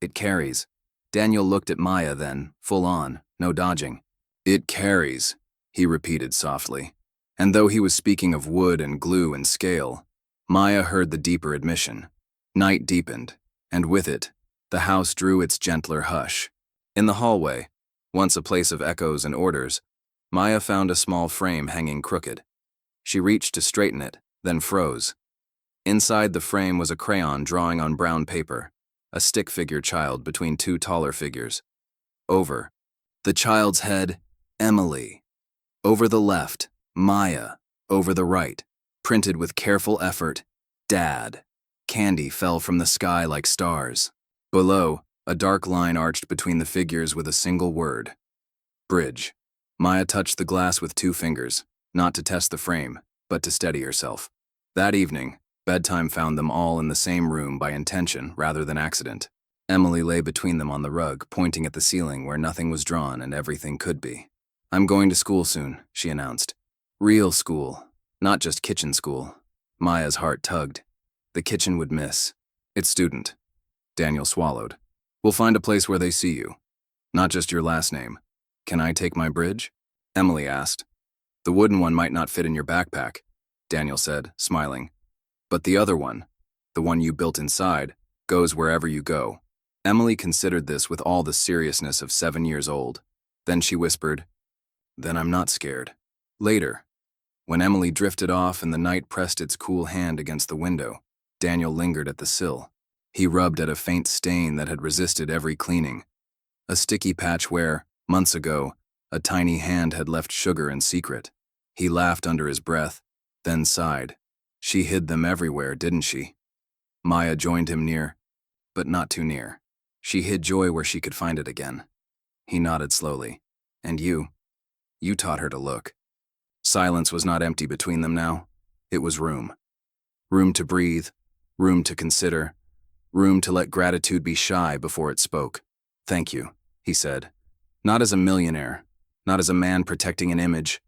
It carries. Daniel looked at Maya then, full on, no dodging. It carries, he repeated softly. And though he was speaking of wood and glue and scale, Maya heard the deeper admission. Night deepened, and with it, the house drew its gentler hush. In the hallway, once a place of echoes and orders, Maya found a small frame hanging crooked. She reached to straighten it, then froze. Inside the frame was a crayon drawing on brown paper, a stick figure child between 2 taller figures. Over the child's head, Emily. Over the left, Maya. Over the right, printed with careful effort, Dad. Candy fell from the sky like stars. Below, a dark line arched between the figures with a single word. Bridge. Maya touched the glass with 2 fingers, not to test the frame, but to steady herself. That evening, bedtime found them all in the same room by intention rather than accident. Emily lay between them on the rug, pointing at the ceiling where nothing was drawn and everything could be. I'm going to school soon, she announced. Real school, not just kitchen school. Maya's heart tugged. The kitchen would miss its student. Daniel swallowed. We'll find a place where they see you. Not just your last name. Can I take my bridge? Emily asked. The wooden one might not fit in your backpack, Daniel said, smiling. But the other one, the one you built inside, goes wherever you go. Emily considered this with all the seriousness of 7 years old. Then she whispered, Then I'm not scared. Later, when Emily drifted off and the night pressed its cool hand against the window, Daniel lingered at the sill. He rubbed at a faint stain that had resisted every cleaning. A sticky patch where, months ago, a tiny hand had left sugar in secret. He laughed under his breath, then sighed. She hid them everywhere, didn't she? Maya joined him near, but not too near. She hid joy where she could find it again. He nodded slowly. And you taught her to look. Silence was not empty between them now. It was room. Room to breathe, room to consider, room to let gratitude be shy before it spoke. Thank you, he said. Not as a millionaire, not as a man protecting an image,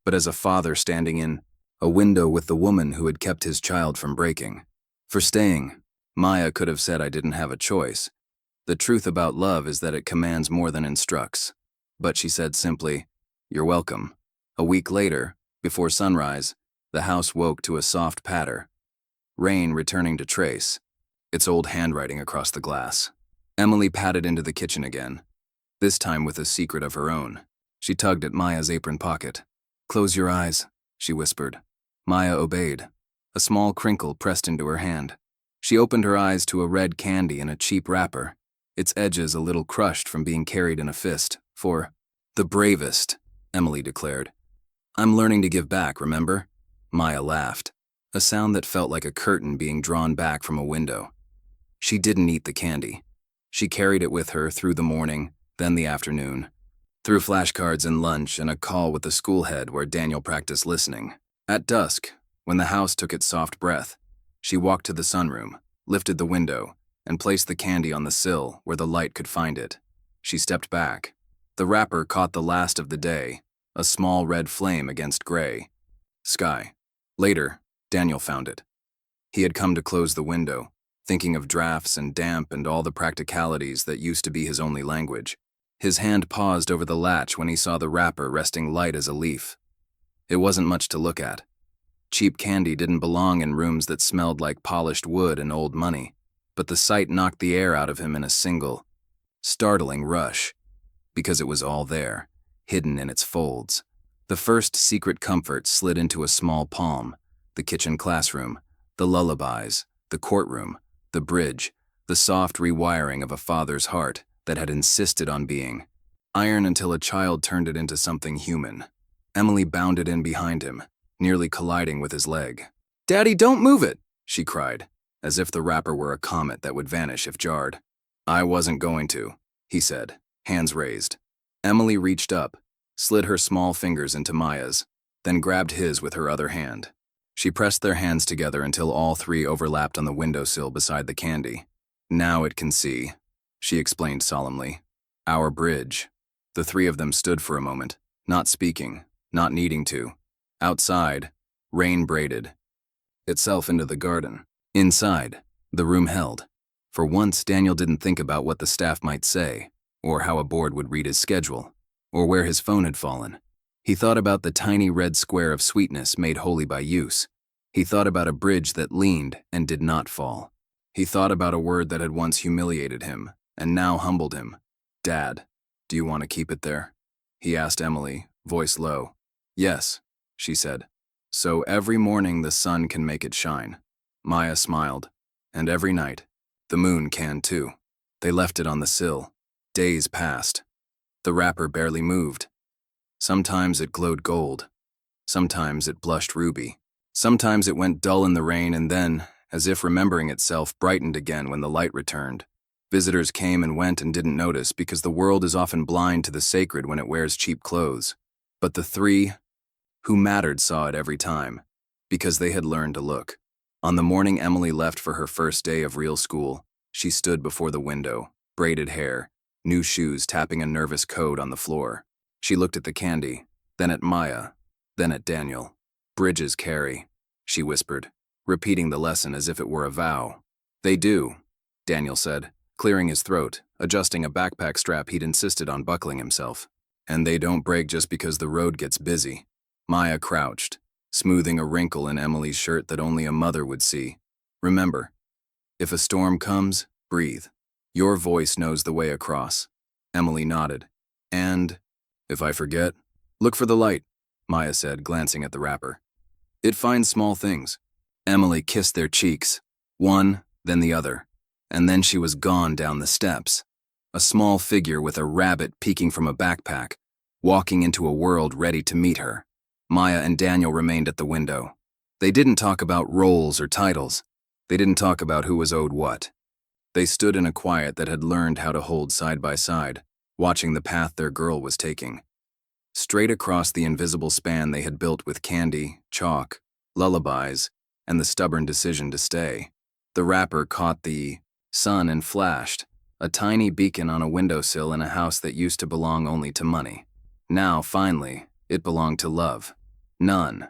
but as a father standing in a window with the woman who had kept his child from breaking. For staying, Maya could have said I didn't have a choice. The truth about love is that it commands more than instructs. But she said simply, "You're welcome." A week later, before sunrise, the house woke to a soft patter. Rain returning to trace, its old handwriting across the glass. Emily padded into the kitchen again, this time with a secret of her own. She tugged at Maya's apron pocket. "Close your eyes," she whispered. Maya obeyed. A small crinkle pressed into her hand. She opened her eyes to a red candy in a cheap wrapper, its edges a little crushed from being carried in a fist. "For the bravest," Emily declared. "I'm learning to give back, remember?" Maya laughed, a sound that felt like a curtain being drawn back from a window. She didn't eat the candy. She carried it with her through the morning, then the afternoon, through flashcards and lunch and a call with the school head where Daniel practiced listening. At dusk, when the house took its soft breath, she walked to the sunroom, lifted the window, and placed the candy on the sill where the light could find it. She stepped back. The wrapper caught the last of the day, a small red flame against gray sky. Later, Daniel found it. He had come to close the window, thinking of drafts and damp and all the practicalities that used to be his only language. His hand paused over the latch when he saw the wrapper resting light as a leaf. It wasn't much to look at. Cheap candy didn't belong in rooms that smelled like polished wood and old money, but the sight knocked the air out of him in a single, startling rush, because it was all there, hidden in its folds. The first secret comfort slid into a small palm: the kitchen classroom, the lullabies, the courtroom, the bridge, the soft rewiring of a father's heart that had insisted on being iron until a child turned it into something human. Emily bounded in behind him, nearly colliding with his leg. "Daddy, don't move it!" she cried, as if the wrapper were a comet that would vanish if jarred. "I wasn't going to," he said, hands raised. Emily reached up, slid her small fingers into Maya's, then grabbed his with her other hand. She pressed their hands together until all three overlapped on the windowsill beside the candy. "Now it can see," she explained solemnly. "Our bridge." The three of them stood for a moment, not speaking, not needing to. Outside, rain braided itself into the garden. Inside, the room held. For once, Daniel didn't think about what the staff might say, or how a board would read his schedule, or where his phone had fallen. He thought about the tiny red square of sweetness made holy by use. He thought about a bridge that leaned and did not fall. He thought about a word that had once humiliated him and now humbled him. "Dad, do you want to keep it there?" he asked Emily, voice low. "Yes," she said. "So every morning the sun can make it shine." Maya smiled. "And every night, the moon can too." They left it on the sill. Days passed. The wrapper barely moved. Sometimes it glowed gold. Sometimes it blushed ruby. Sometimes it went dull in the rain and then, as if remembering itself, brightened again when the light returned. Visitors came and went and didn't notice because the world is often blind to the sacred when it wears cheap clothes. But the three who mattered saw it every time, because they had learned to look. On the morning Emily left for her first day of real school, she stood before the window, braided hair, new shoes tapping a nervous code on the floor. She looked at the candy, then at Maya, then at Daniel. "Bridges carry," she whispered, repeating the lesson as if it were a vow. "They do," Daniel said, clearing his throat, adjusting a backpack strap he'd insisted on buckling himself. "And they don't break just because the road gets busy." Maya crouched, smoothing a wrinkle in Emily's shirt that only a mother would see. "Remember, if a storm comes, breathe. Your voice knows the way across." Emily nodded. "And if I forget, look for the light," Maya said, glancing at the wrapper. "It finds small things." Emily kissed their cheeks, one, then the other, and then she was gone down the steps. A small figure with a rabbit peeking from a backpack, walking into a world ready to meet her. Maya and Daniel remained at the window. They didn't talk about roles or titles. They didn't talk about who was owed what. They stood in a quiet that had learned how to hold side by side, watching the path their girl was taking. Straight across the invisible span they had built with candy, chalk, lullabies, and the stubborn decision to stay. The wrapper caught the sun and flashed, a tiny beacon on a windowsill in a house that used to belong only to money. Now, finally, it belonged to love. None.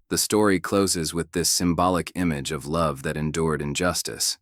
The story closes with this symbolic image of love that endured injustice.